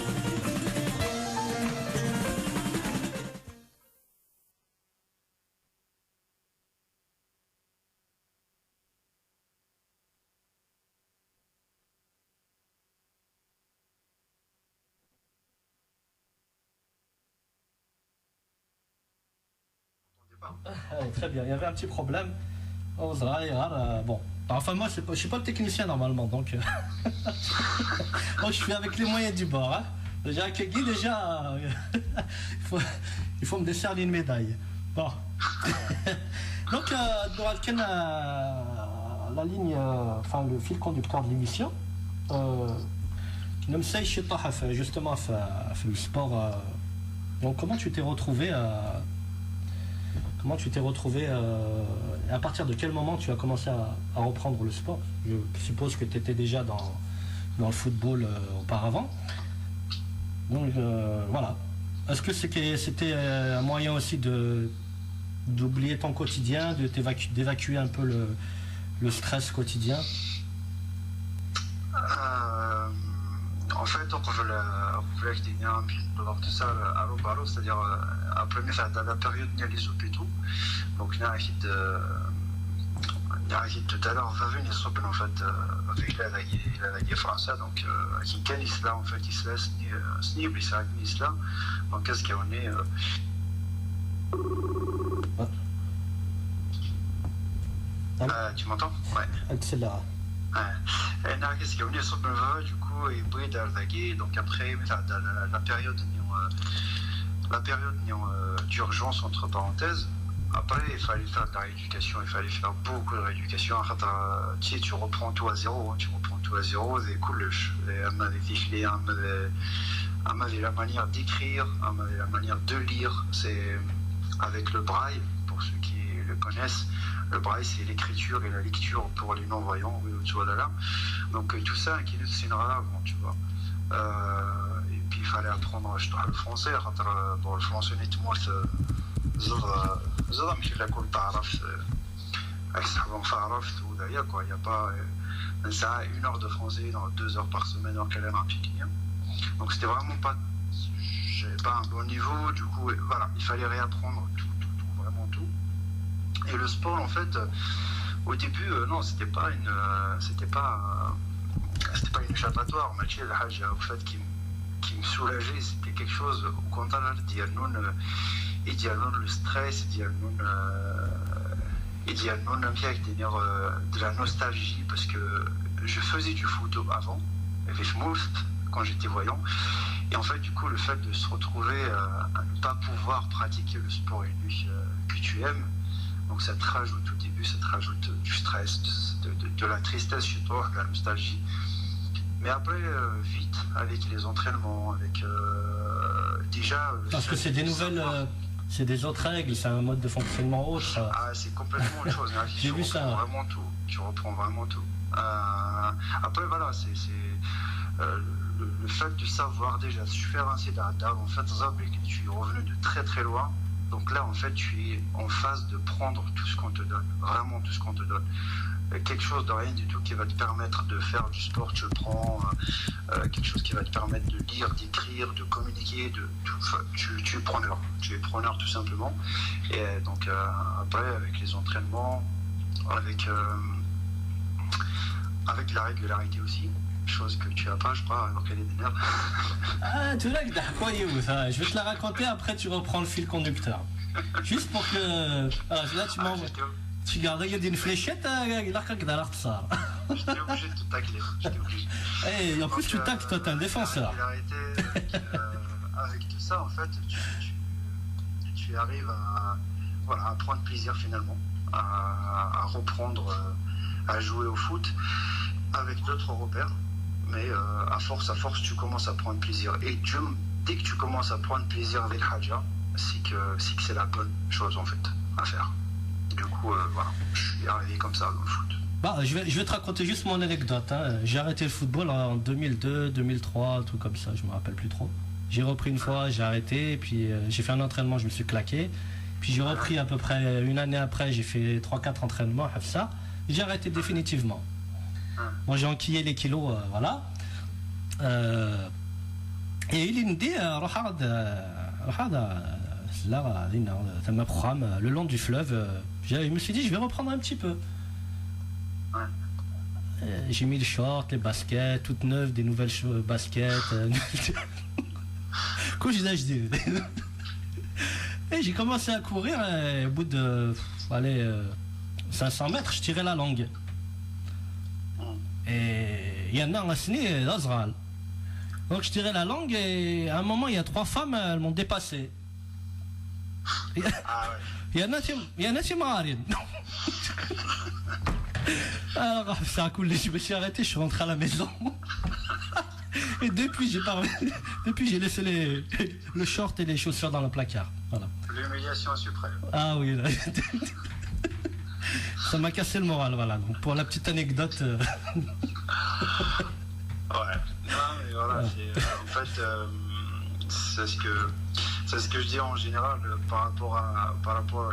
[SPEAKER 1] Très bien, il y avait un petit problème. Bon, enfin moi je suis pas le technicien normalement, donc moi, je suis avec les moyens du bord. Hein. Déjà avec Guy, déjà il faut me décerner une médaille. Bon. Donc la ligne, enfin le fil conducteur de l'émission, justement fait le sport. Donc comment tu t'es retrouvé à partir de quel moment tu as commencé à reprendre le sport? Je suppose que tu étais déjà dans le football auparavant. Donc voilà. Est-ce que c'était un moyen aussi d'oublier ton quotidien, d'évacuer un peu le stress quotidien?
[SPEAKER 2] En fait, on voulait que tu aies un peu de ça à l'Obaro, c'est-à-dire après la période de les hôpitaux. Donc, il y a tout à l'heure, on va venir en fait avec la guerre française. Donc, qui est l'islam, en fait, l'islam, c'est l'islam. Donc, qu'est-ce qu'on est tu m'entends? Ouais.
[SPEAKER 1] Accélère.
[SPEAKER 2] Qu'est-ce qu'on est du coup, et donc après la période d'urgence entre parenthèses. Après, il fallait faire de la rééducation, il fallait faire beaucoup de rééducation. Tu reprends tout à zéro, c'est cool. La manière d'écrire, la manière de lire, c'est avec le braille, pour ceux qui le connaissent. Le braille, c'est l'écriture et la lecture pour les non-voyants. Donc tout ça, qui est avant, tu vois. Et puis il fallait apprendre le français. Bon, le français n'est moi زاد ماشي كل تعرف حسابهم فعرفت وذايا quoi, il y a pas ça 1 heure de français dans 2 heures par semaine en calendrier amphithénien. Donc c'était vraiment pas, j'avais pas un bon niveau, du coup voilà, il fallait réapprendre tout, vraiment tout. Et le sport en fait au début non, c'était pas une échappatoire, mais en fait qui me soulageait, c'était quelque chose au contraire idéalement le stress, idéalement de la nostalgie, parce que je faisais du foot avant, quand j'étais voyant, et en fait du coup le fait de se retrouver à ne pas pouvoir pratiquer le sport que tu aimes, donc ça te rajoute au début, ça te rajoute du stress, de la tristesse chez toi, de la nostalgie. Mais après, vite, avec les entraînements, avec déjà...
[SPEAKER 1] Parce que c'est des nouvelles... c'est des autres règles, c'est un mode de fonctionnement autre. Ça.
[SPEAKER 2] Ah, c'est complètement autre chose. Hein.
[SPEAKER 1] J'ai vu ça.
[SPEAKER 2] Tu reprends vraiment tout. Après, voilà, c'est le fait de savoir déjà faire un CEDADA, en fait, tu es revenu de très très loin. Donc là, en fait, tu es en phase de prendre tout ce qu'on te donne, vraiment tout ce qu'on te donne. Quelque chose de rien du tout qui va te permettre de faire du sport, tu le prends, quelque chose qui va te permettre de lire, d'écrire, de communiquer, tu es preneur tout simplement. Et donc après avec les entraînements, avec la régularité aussi, chose que tu n'as pas, je crois, alors qu'elle est d'énerve.
[SPEAKER 1] Ah, tu l'as, ça. Je vais te la raconter, après tu reprends le fil conducteur. Juste pour que... Alors, là tu m'envoies... Tu gardes, il y a une fléchette, il a quelque chose.
[SPEAKER 2] J'étais obligé de te tacler,
[SPEAKER 1] Et en plus, tu tacles, toi, t'es un défenseur.
[SPEAKER 2] Avec tout ça, en fait, tu arrives à prendre plaisir finalement, à reprendre, à jouer au foot avec d'autres repères. Mais à force, tu commences à prendre plaisir. Et dès que tu commences à prendre plaisir avec Hadja, c'est que c'est la bonne chose en fait à faire. Du coup, voilà, je suis arrivé comme ça dans le foot.
[SPEAKER 1] Bah, je vais te raconter juste mon anecdote. Hein. J'ai arrêté le football en 2002, 2003, un truc comme ça, je me rappelle plus trop. J'ai repris une fois, j'ai arrêté, puis j'ai fait un entraînement, je me suis claqué. Puis j'ai repris à peu près une année après, j'ai fait 3-4 entraînements, ça. J'ai arrêté définitivement. Moi j'ai enquillé les kilos, voilà. Et il me dit, le long du fleuve, je me suis dit, je vais reprendre un petit peu. J'ai mis le short, les baskets, toutes neuves, des nouvelles baskets. Et j'ai commencé à courir, et au bout de 500 mètres, je tirais la langue. Et il y en a un sné d'Azral. Donc je tirais la langue et à un moment il y a 3 femmes, elles m'ont dépassé. Il y en a qui m'arrêtent. Alors ça a coulé, je me suis arrêté, je suis rentré à la maison. Et depuis j'ai laissé le short et les chaussures dans le placard. Voilà.
[SPEAKER 2] L'humiliation suprême.
[SPEAKER 1] Ah oui, là. Ça m'a cassé le moral, voilà. Donc pour la petite anecdote.
[SPEAKER 2] Ouais. Non mais voilà, en fait c'est ce que je dis en général par rapport à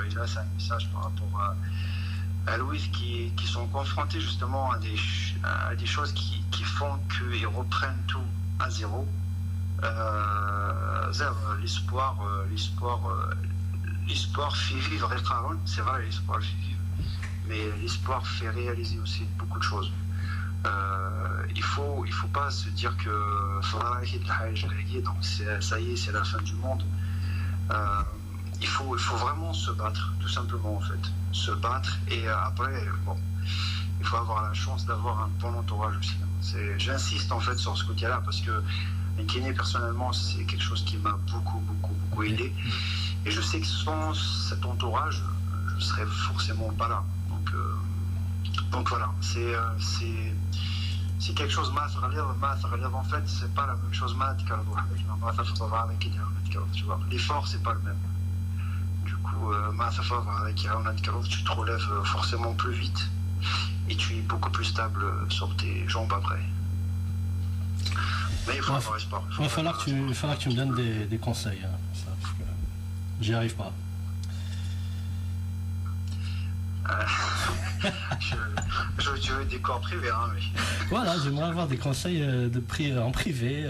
[SPEAKER 2] et là c'est un message par rapport à Louis qui sont confrontés justement à des choses qui font qu'ils reprennent tout à zéro. L'espoir fait vivre, c'est vrai, l'espoir fait vivre, mais l'espoir fait réaliser aussi beaucoup de choses. Il faut pas se dire que donc ça y est, c'est la fin du monde. Il faut vraiment se battre, tout simplement en fait, se battre, et après bon, il faut avoir la chance d'avoir un bon entourage aussi. J'insiste en fait sur ce côté-là parce que Kiné personnellement c'est quelque chose qui m'a beaucoup aidé, et je sais que sans cet entourage je serais forcément pas là. Donc voilà, c'est quelque chose en fait c'est pas la même chose, tu vois, l'effort c'est pas le même. Du coup tu te relèves forcément plus vite et tu es beaucoup plus stable sur tes jambes après. Mais il faut avoir espoir.
[SPEAKER 1] Il va falloir que tu me donnes des conseils, hein, ça, parce que j'y arrive pas.
[SPEAKER 2] Tu veux des cours privés, hein, mais...
[SPEAKER 1] Voilà, j'aimerais avoir des conseils en privé.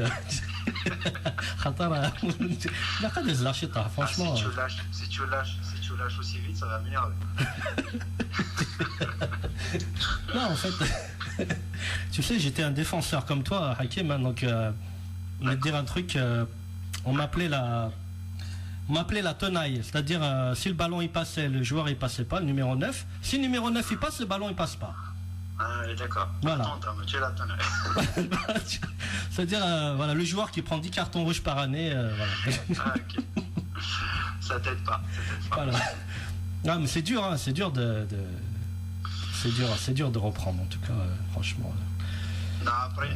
[SPEAKER 1] Franchement.
[SPEAKER 2] Si tu lâches aussi vite, ça va m'énerver.
[SPEAKER 1] Non, en fait, tu sais, j'étais un défenseur comme toi, Hakim, hein, donc je vais te dire un truc, on m'appelait la tenaille, c'est-à-dire si le ballon il passait, le joueur il passait pas, le numéro 9. Si le numéro 9 il passe, le ballon il passe pas.
[SPEAKER 2] Ah, d'accord.
[SPEAKER 1] Voilà.
[SPEAKER 2] Attends, tu es la tenaille.
[SPEAKER 1] C'est-à-dire, voilà, le joueur qui prend 10 cartons rouges par année, voilà.
[SPEAKER 2] Ah, ok. Ça t'aide pas.
[SPEAKER 1] Voilà. Non, mais c'est dur, hein, c'est dur de reprendre, en tout cas, franchement.
[SPEAKER 2] Non, après,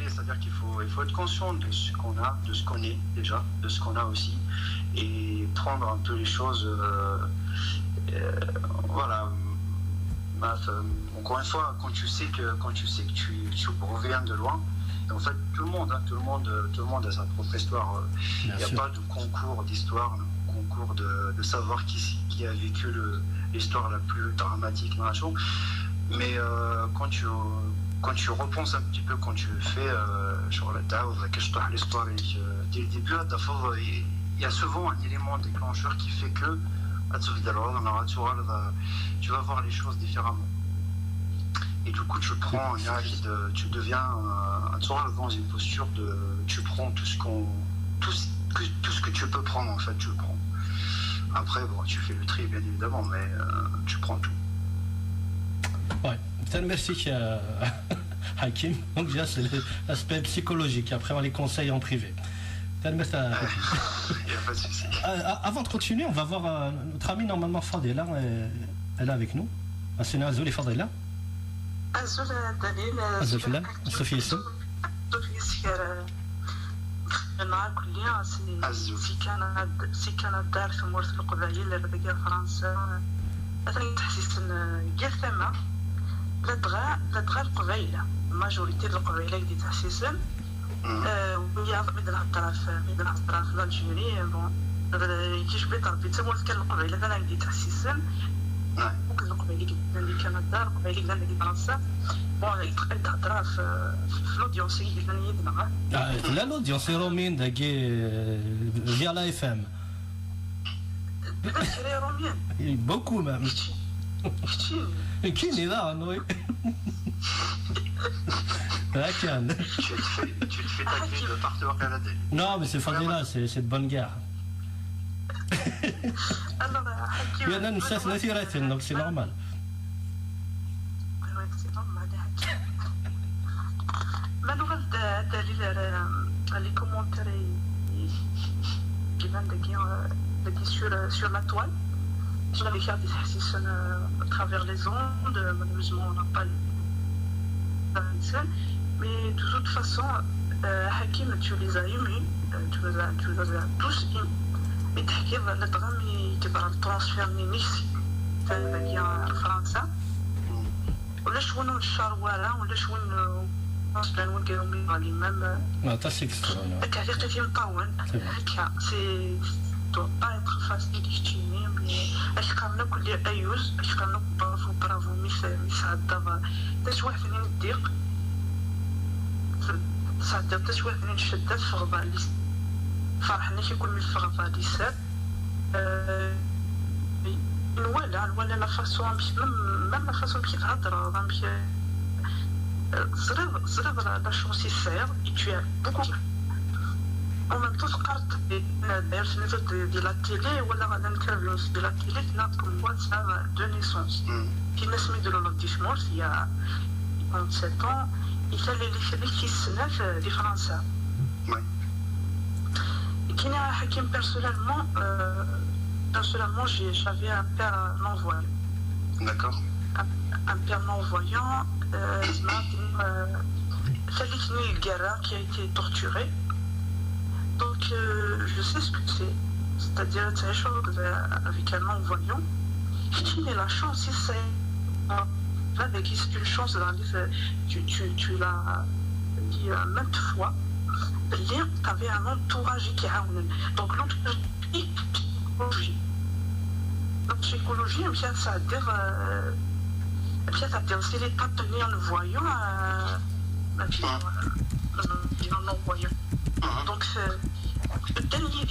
[SPEAKER 2] c'est-à-dire qu'il faut être conscient de ce qu'on a, de ce qu'on est déjà, de ce qu'on a aussi, et prendre un peu les choses, voilà. Encore une fois, quand tu sais que tu reviens de loin, en fait, tout le monde a sa propre histoire. Il n'y a pas de concours d'histoire, concours de savoir qui a vécu l'histoire la plus dramatique dans la chose. Mais quand tu repenses un petit peu, quand tu fais sur la table, l'histoire dès le début, il y a souvent un élément déclencheur qui fait que tu vas voir les choses différemment. Et du coup, tu deviens dans une posture de, tu prends tout ce que tu peux prendre, en fait, tu le prends. Après, bon, tu fais le tri, bien évidemment, mais tu prends tout.
[SPEAKER 1] Ouais, merci Hakim. Donc déjà, c'est l'aspect psychologique. Après, on les conseille en privé.
[SPEAKER 2] Il n'y a pas de souci.
[SPEAKER 1] Avant de continuer, on va voir notre amie normalement Fadela. Elle est avec nous. C'est Azul et Fadela.
[SPEAKER 13] Azul Dalil.
[SPEAKER 1] Azul Fila. Sophie Issou.
[SPEAKER 13] انا كليا سي كان دار في مورث القبائل اللي فرنسا مثلا تحسيس كاع ثما لا تغا القبائله الماجوريتي ديال القبائله اللي تحسيسن ويا بدنا الطرف الالجيري بون كيش بيطربي تما كان القبائله انا اللي تحسيسن ممكن القبائله اللي كانت دار القبائله اللي فرنسا بون تهضر في الاودينس اللي يدنا
[SPEAKER 1] لا الاودينس رومين داكي فيا لا اف ام
[SPEAKER 13] رومين
[SPEAKER 1] بوكو مام كاين لا نوي كان
[SPEAKER 2] tu te fais tacler de partout au Canada.
[SPEAKER 1] Non, mais c'est Fadila, c'est de bonne guerre. Il y en a une certaine attirance, donc c'est normal.
[SPEAKER 13] مالوغ les commentaires qui viennent sur la toile. Sur les cartes d'exercice à travers les ondes, malheureusement on n'a pas mais de toute façon, Hakim, tu les as émus, tu les as tous émus. Mais Hakim, le drame, il va le transférer ici, en France. ولا شوون الشروارة ولا شوون أصلاً وقالوا لي même التعليق في مطول هكا سي doit pas être facile d'estimer mais أشكرنا كل أيوز أشكرنا برافو مش عدّا تاش واحد فينا نديق سعدّا تاش واحد فينا نشدّا في غبالي فرحنا كيكون من الغباليسات ولا لا فاسون ميم لا فاسون كي تهضر ماشي زريب لا شونس يسير يتويا بوكو en même temps قررت d'ailleurs في نيفو دي لا تيلي ولا الانترفيوز دي لا تيلي كنا comme quoi ça de naissance كي الناس ميديروا لوديشمون هي 17 ans يخلي لي في السنة في فرنسا كاين حكيم personnellement, j'avais un père non-voyant.
[SPEAKER 2] D'accord.
[SPEAKER 13] Un père non-voyant, qui a été torturé. Donc, je sais ce que c'est. C'est-à-dire, c'est une chose avec un non-voyant. Qui a la chance, si c'est. Là, c'est une chance dans tu l'as dit maintes fois. Tu avais un entourage qui a. Donc, l'entourage. La psychologie, c'est-à-dire c'est l'état de tenir le voyant, non-voyant. Donc, le dernier,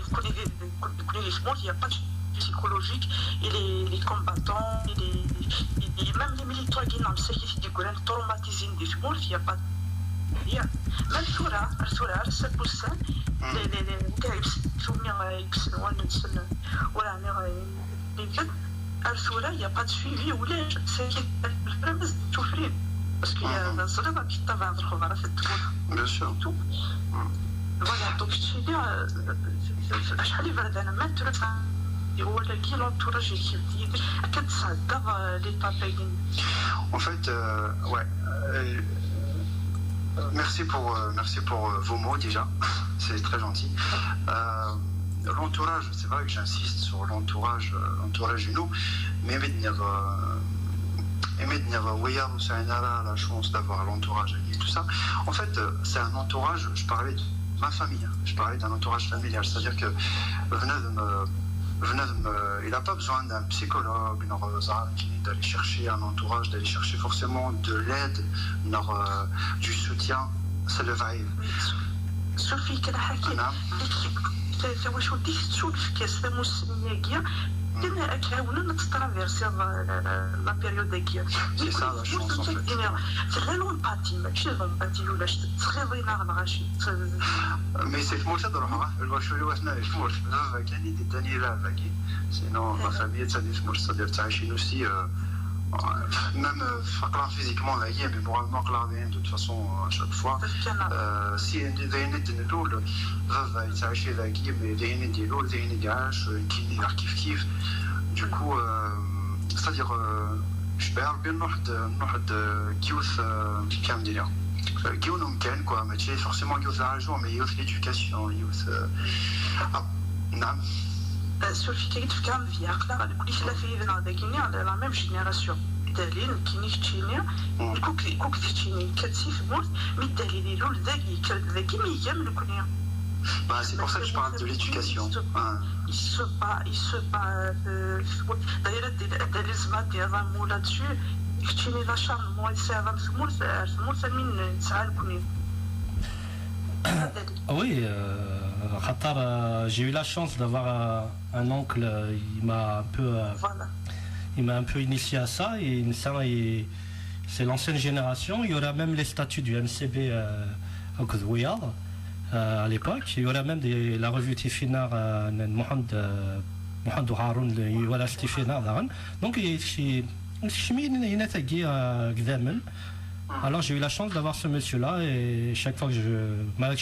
[SPEAKER 13] vous connaissez les sports, il n'y a pas de psychologique, et les combattants, et même les militaires qui n'ont pas de traumatisés des sports, il n'y a pas de. même السورة السبوسة اللي شوفني يكسروا نسن ولا يمكن السورة يا با سويفي ولا سي بس تشوفين باسكو يا الصدمة كي تبع الخبراء في
[SPEAKER 2] Bien sûr.
[SPEAKER 13] Voilà, donc je suis dit, شحال يبرد أنا ما ترد ولا كي l'entourage qui dit أكيد صدق l'état paysan.
[SPEAKER 2] En fait, ouais. Merci pour vos mots déjà, c'est très gentil. L'entourage, c'est vrai que j'insiste sur l'entourage du nous, mais la chance d'avoir l'entourage et tout ça. En fait, c'est un entourage, je parlais de ma famille, je parlais d'un entourage familial, c'est-à-dire que il n'a pas besoin d'un psychologue, d'aller chercher un entourage, d'aller chercher forcément de l'aide, du soutien, c'est le vibe.
[SPEAKER 13] Sophie, كده حكي واش وديك تشوف كاس مسميه كنا كاونا نترافيرسي لا بيريود هكيا
[SPEAKER 2] سي سا لا شونس ان فيت
[SPEAKER 13] سي لومباتي ماشي لومباتي ولا تخيضينا الغاشي
[SPEAKER 2] مي سي فموت تروح الواش واشنا فموت كاين دي تاني لا باكي سينو لا فامي تادي فموت صدير تعيشين aussi même physiquement mais moralement de toute façon à chaque fois si داين الدول غا يتعيشي ذاكي داين ديالو داين كاعش كاين كيف du coup c'est-à-dire je parle bien واحد كيوث كام ديالها Guillaume Ken, quoi, mais tu sais, forcément, il y a la région, mais il y a l'éducation, il y a. Non.
[SPEAKER 13] Sur le fait que tu as vie, là, les filles dans la même génération. دليل كاين يفتيني كوك يفتيني كتسي في الموت مي الدليل يلو ذاكي ذاكي ما يجامل كونيا.
[SPEAKER 2] C'est pour ça que je parle de l'éducation.
[SPEAKER 13] Il se bat. D'ailleurs, الدليل زعما يضموا là-dessus. يفتيني لا شان مو يساهم في الموت من نسعى كونيا.
[SPEAKER 1] Oui, j'ai eu la chance d'avoir un oncle, il m'a un peu initié à ça, et c'est l'ancienne génération. Il y aura même les statuts du MCB à l'époque. Il y aura même la revue Tifinar Mohamed Haroun, voilà Tifinar. Donc alors j'ai eu la chance d'avoir ce monsieur-là, et chaque fois que je m'arrête,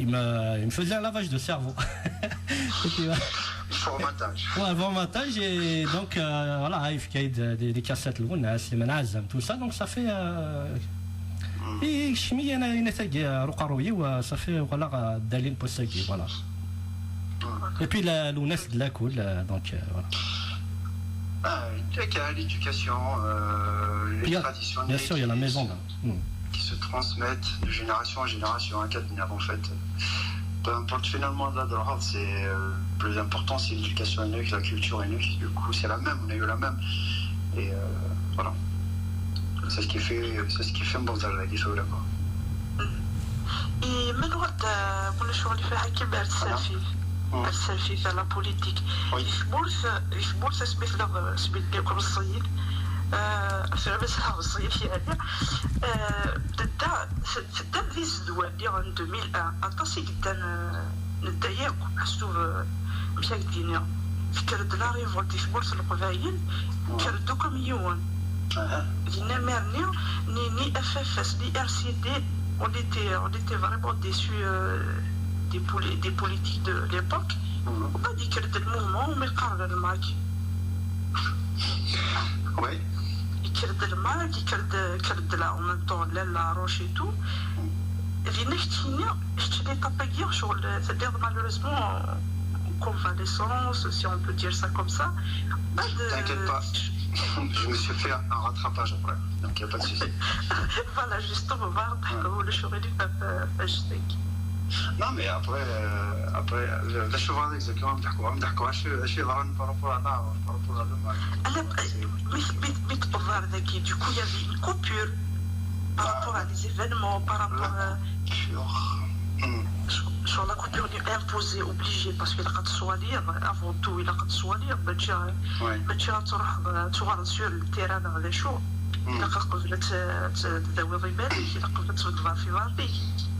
[SPEAKER 1] il me faisait un lavage de cerveau.
[SPEAKER 2] Formatage.
[SPEAKER 1] Ouais, formatage, et donc voilà, il y a des cassettes, tout ça, donc ça fait. Et chimie, ça fait voilà, Dalil Possagui, voilà. Et puis l'UNES de la cool, donc voilà.
[SPEAKER 2] L'éducation, les traditions.
[SPEAKER 1] Bien sûr, il y a la maison là.
[SPEAKER 2] Qui se transmettent de génération en génération, à Cadminab en fait. Peu importe finalement là dans l'art, c'est le plus important, c'est l'éducation unique, la culture unique. Du coup, c'est la même, on a eu la même. Et voilà. C'est ce qui fait un bon travail, il faut là quoi.
[SPEAKER 13] Et maintenant, pour le choix de faire un kibbert selfie. السلفي في لا بوليتيك يثبت سميت لكم الصيد في مسها الصيد يعني تدا في الزدوان ديال 2001 عطاسي جدا ندايا حسو مشى الدنيا فكرت لا ريفولت يثبت القبايل كردو كم يوم دينا مارني ني اف اف اس ني ار سي دي on était vraiment déçus des politiques de l'époque. On pas dit qu'il y a des mouvements, mais quand le Mac.
[SPEAKER 2] Oui.
[SPEAKER 13] Il y a le Mac, il y a là en même temps la roche et tout. Les neftinia, je n'ai pas dire sur le. C'est-à-dire malheureusement en convalescence, si on peut dire ça comme ça.
[SPEAKER 2] T'inquiète pas. Je me suis fait un rattrapage après, donc il n'y a pas de souci.
[SPEAKER 13] Voilà, justement, le chemin du pape, je sais.
[SPEAKER 2] Non, mais après, la cheval exactement, je par rapport à la
[SPEAKER 13] du coup, il y avait une coupure par rapport à des événements, par rapport à. Sur la coupure imposée, obligée, parce qu'il a qu'à soigner, avant tout, il a qu'à soigner, mais tu vas sur le terrain dans les shows. Il a qu'à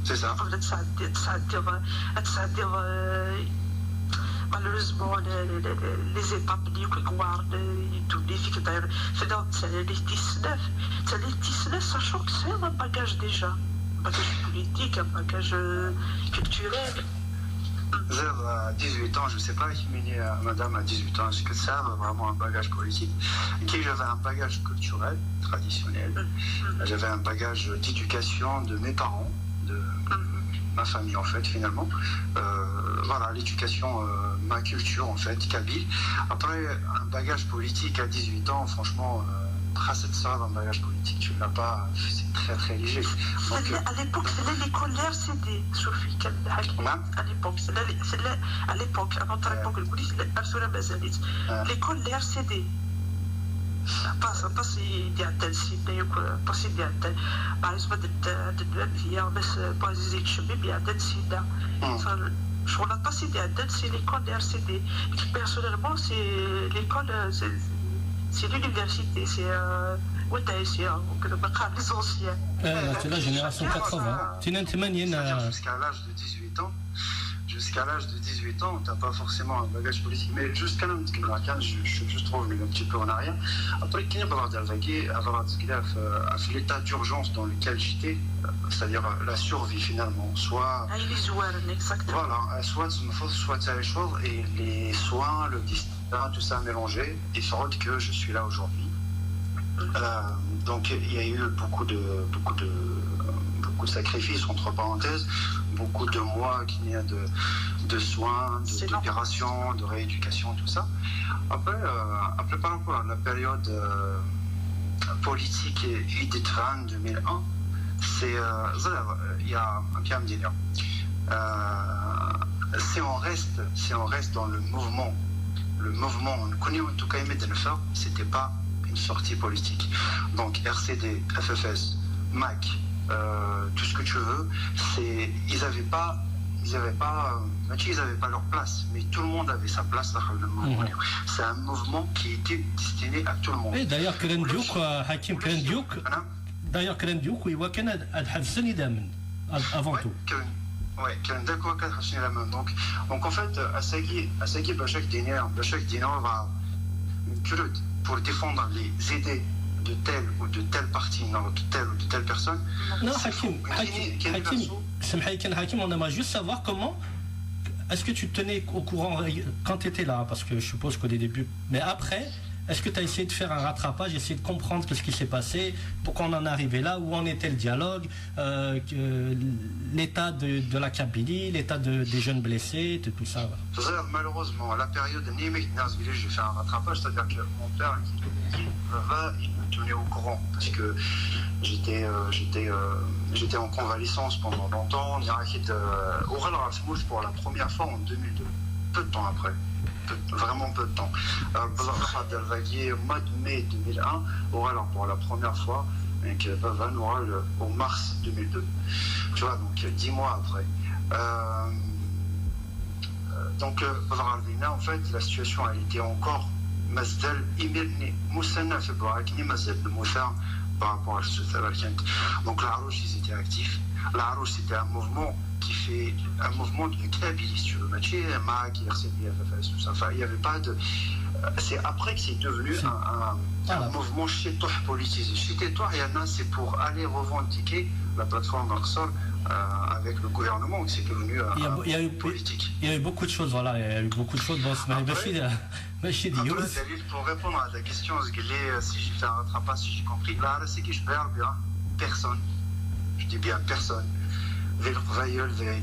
[SPEAKER 2] c'est ça.
[SPEAKER 13] Malheureusement, les étapes et tout les filles d'ailleurs, c'est les 19. C'est les 19, sachant que c'est un bagage déjà. Un bagage politique, un bagage culturel.
[SPEAKER 2] À 18 ans, je ne sais pas, madame à 18 ans, est-ce que ça a vraiment un bagage politique? J'avais un bagage culturel, traditionnel. J'avais un bagage d'éducation de mes parents, de ma famille en fait finalement. Voilà, l'éducation, ma culture en fait, kabyle. Après, un bagage politique à 18 ans, franchement, tracer de ça dans un bagage politique, tu ne l'as pas, c'est très très léger. Donc,
[SPEAKER 13] à l'époque, c'est l'école RCD, Sophie, à l'époque, à l'époque, avant notre époque, le police, l'école RCD. باسي ديال سيدي باسي ديال بالنسبه هي بس بازي الشباب ديال سيدا شغل باسي ديال سي ليكول دي ار سي دي بيرسونيلمون سي ليكول سي l'université c'est c'est بقى les anciens
[SPEAKER 1] c'est la génération 80
[SPEAKER 2] jusqu'à l'âge de 18 ans. Jusqu'à l'âge de 18 ans, tu n'as pas forcément un bagage politique, mais jusqu'à l'âge de 18 ans, je juste revenu un petit peu en arrière. Après, il y a l'état d'urgence dans lequel j'étais, c'est-à-dire la survie finalement. Soit. Voilà, soit ça échoue, et les soins, le destin, tout ça mélangé, et sans doute que je suis là aujourd'hui. Donc il y a eu beaucoup de sacrifices, entre parenthèses, beaucoup de mois qui n'y a de soins, d'opérations, de rééducation, tout ça. Après par rapport à la période politique Iditvan 2001, c'est il y a un bien me dire. Si on reste dans le mouvement, c'était pas une sortie politique. Donc RCD, FFS, MAC, tout ce que tu veux, ils n'avaient pas leur place, mais tout le monde avait sa place dans le mouvement. C'est un mouvement qui était destiné à tout le monde.
[SPEAKER 1] Et d'ailleurs, Hakim Krendiouk, il voit qu'il y a avant tout.
[SPEAKER 2] Oui, d'accord, donc en fait, Assagui, Bachak Diner va pour défendre les idées de telle ou de telle partie, de telle ou de telle personne.
[SPEAKER 1] Non, Hakim, on aimerait juste savoir comment. Est-ce que tu te tenais au courant quand tu étais là? Parce que je suppose qu'au début. Mais après, est-ce que tu as essayé de faire un rattrapage, essayer de comprendre ce qui s'est passé, pourquoi on en est arrivé là, où en était le dialogue, l'état de la Kabylie, l'état des jeunes blessés, tout ça?
[SPEAKER 2] Malheureusement, à la période de Nimek Nazvili, j'ai fait un rattrapage, c'est-à-dire que mon père, il me tenait au courant, parce que j'étais en convalescence pendant longtemps. Il y a Oral Rasmouch pour la première fois en 2002, peu de temps après. Vraiment peu de temps. Au mois de mai 2001, Oral pour la première fois, avec Bavan Oral au mars 2002. Tu vois, donc 10 mois après. Donc, en fait, la situation a été encore Mazdal Imirni Moussana Febouakni Mazdal de Moussar par rapport à ce Savalkent. Donc, la Harouche, ils étaient actifs. La Harouche, c'était un mouvement qui fait un mouvement de Kabylie, si tu veux, MAC, RCD, FFS, tout ça. Enfin, il n'y avait pas de. C'est après que c'est devenu un mouvement chez toi politisé. Chez toi, il y en a, c'est pour aller revendiquer la plateforme d'Arsol avec le gouvernement, que c'est devenu politique.
[SPEAKER 1] Il y a eu beaucoup de choses, voilà. Il y a eu beaucoup de choses. Bon,
[SPEAKER 2] pour répondre à ta question, si j'ai fait un rattrapage, si j'ai compris, là, c'est que je perds bien personne. Je dis bien personne.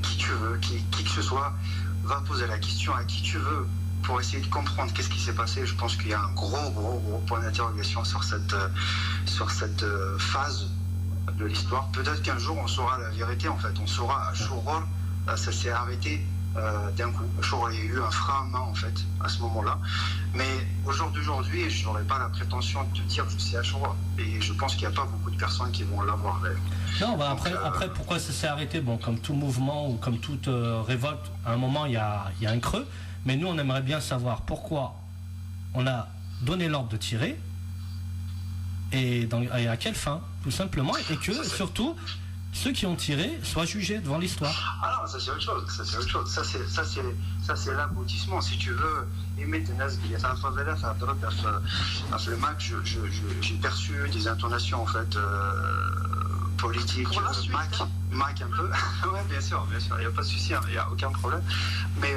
[SPEAKER 2] Qui tu veux, qui que ce soit, va poser la question à qui tu veux pour essayer de comprendre qu'est-ce qui s'est passé. Je pense qu'il y a un gros point d'interrogation sur cette phase de l'histoire. Peut-être qu'un jour on saura la vérité, en fait. On saura à Chouror, ça s'est arrêté d'un coup. Chouror, il y a eu un frein à main, en fait, à ce moment-là. Mais aujourd'hui, je n'aurais pas la prétention de te dire que c'est à Chouror. Et je pense qu'il n'y a pas beaucoup de personnes qui vont l'avoir.
[SPEAKER 1] Non, bah après, pourquoi ça s'est arrêté? Bon, comme tout mouvement ou comme toute révolte, à un moment, il y a un creux. Mais nous, on aimerait bien savoir pourquoi on a donné l'ordre de tirer et à quelle fin, tout simplement. Et que, surtout, ceux qui ont tiré soient jugés devant l'histoire.
[SPEAKER 2] Ah non, ça c'est autre chose. Ça c'est l'aboutissement. Si tu veux, le Mac, j'ai perçu des intonations, en fait, politique, Mac un peu. Oui, bien sûr, il n'y a pas de souci, il n'y a aucun problème. Mais,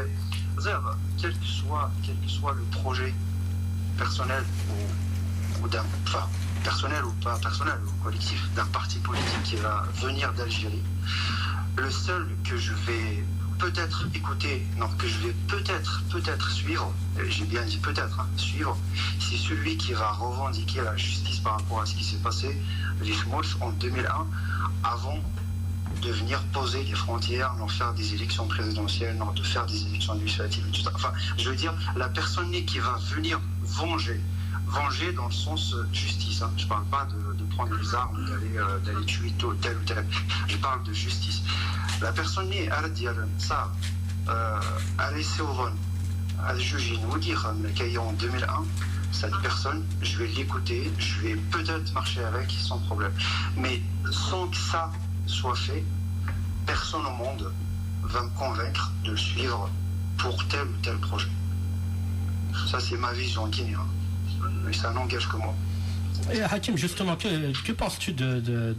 [SPEAKER 2] quel que soit le projet personnel personnel ou pas personnel, ou collectif, d'un parti politique qui va venir d'Algérie, le seul que je vais peut-être écouter, non, que je vais peut-être suivre, j'ai bien dit peut-être, suivre, c'est celui qui va revendiquer la justice par rapport à ce qui s'est passé, les Schmolf, en 2001, avant de venir poser les frontières, de faire des élections présidentielles, de faire des élections législatives, tout ça. Enfin, je veux dire, la personne qui va venir venger dans le sens justice. Hein. Je ne parle pas de prendre les armes, d'aller tuer tel ou tel. Je parle de justice. La personne elle a dit ça, elle est elle juge nous dire en 2001, cette personne, je vais l'écouter, je vais peut-être marcher avec sans problème. Mais sans que ça soit fait, personne au monde va me convaincre de le suivre pour tel ou tel projet. Ça, c'est ma vision guinéenne. Mais ça n'engage que moi.
[SPEAKER 1] Et Hakim, justement, que penses-tu des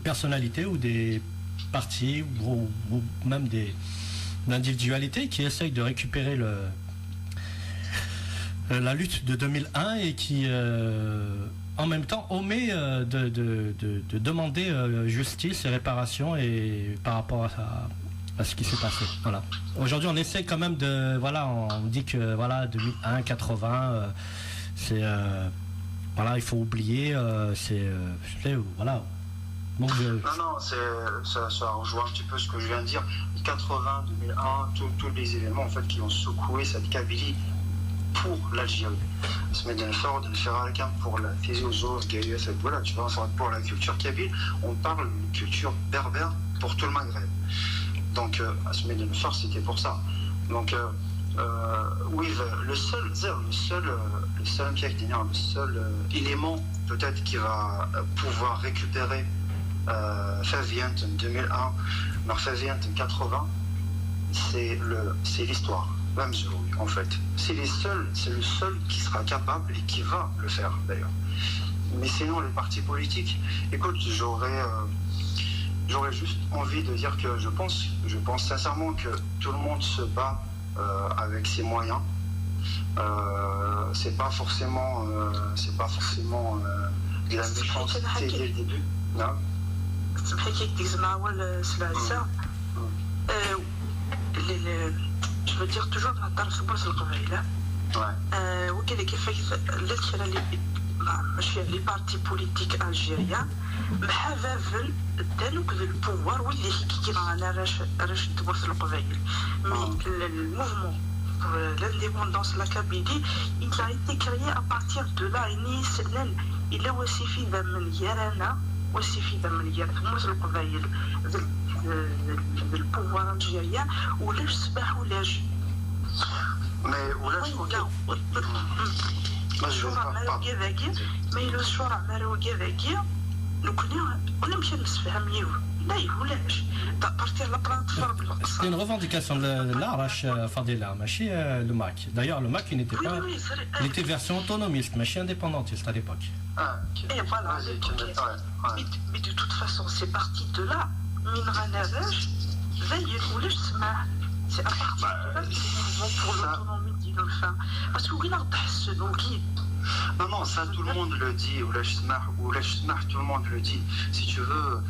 [SPEAKER 1] personnalités ou des partis ou même des individualités qui essayent de récupérer la lutte de 2001 et qui en même temps omet de demander justice et réparation et par rapport à ce qui s'est passé. Voilà. Aujourd'hui, on essaie quand même de, voilà, on dit que voilà 2001, 80, c'est voilà, il faut oublier, voilà. Donc,
[SPEAKER 2] Non, ça rejoint un petit peu ce que je viens de dire. 80, 2001, tous les événements en fait qui ont secoué cette Kabylie pour l'Algérie. Pour la voilà, tu vois, pour la culture kabyle, on parle de culture berbère pour tout le Maghreb. Donc, c'était pour ça. Donc, oui, le seul élément peut-être qui va pouvoir récupérer Favient 2001, Favient 80, c'est l'histoire. En fait, c'est le seul qui sera capable et qui va le faire d'ailleurs. Mais sinon, les partis politiques, écoute, j'aurais juste envie de dire que je pense sincèrement que tout le monde se bat avec ses moyens. C'est pas forcément de la méchanceté dès le début. Non.
[SPEAKER 13] Je veux dire toujours dans le البورصة القبيلة وكذلك les partis politiques algériens بحذافل دالوك البوار واللي كيما انا راش البورصة القبيل le mouvement pour l'indépendance de la Kabylie il a été créé à partir de là il a وصفي من يرانا وصفي من يرانا البورصة القبيل بالبوار الجزائري ولاش صباح ولاش الشورى مالو كذاكي ما يلو الشورى مالو كذاكي لو كنا ولا مشى نسفهم ليه لا يهولاش بارتير لا بلاتفورم بالقصه.
[SPEAKER 1] C'est une revendication de l'Arrache Fadila, ماشي le MAC. D'ailleurs le MAC il était version autonomiste, ماشي indépendantiste à l'époque.
[SPEAKER 13] Et voilà, mais de toute façon c'est parti de là. من غناباش ذاير ولاش سماح سي ابارتي pour l'autonomie ديالو الفهم باسكو وين غادي تحسنوا كي
[SPEAKER 2] Non, ça tout le monde le dit, ou là, tout le monde le dit. Si tu veux,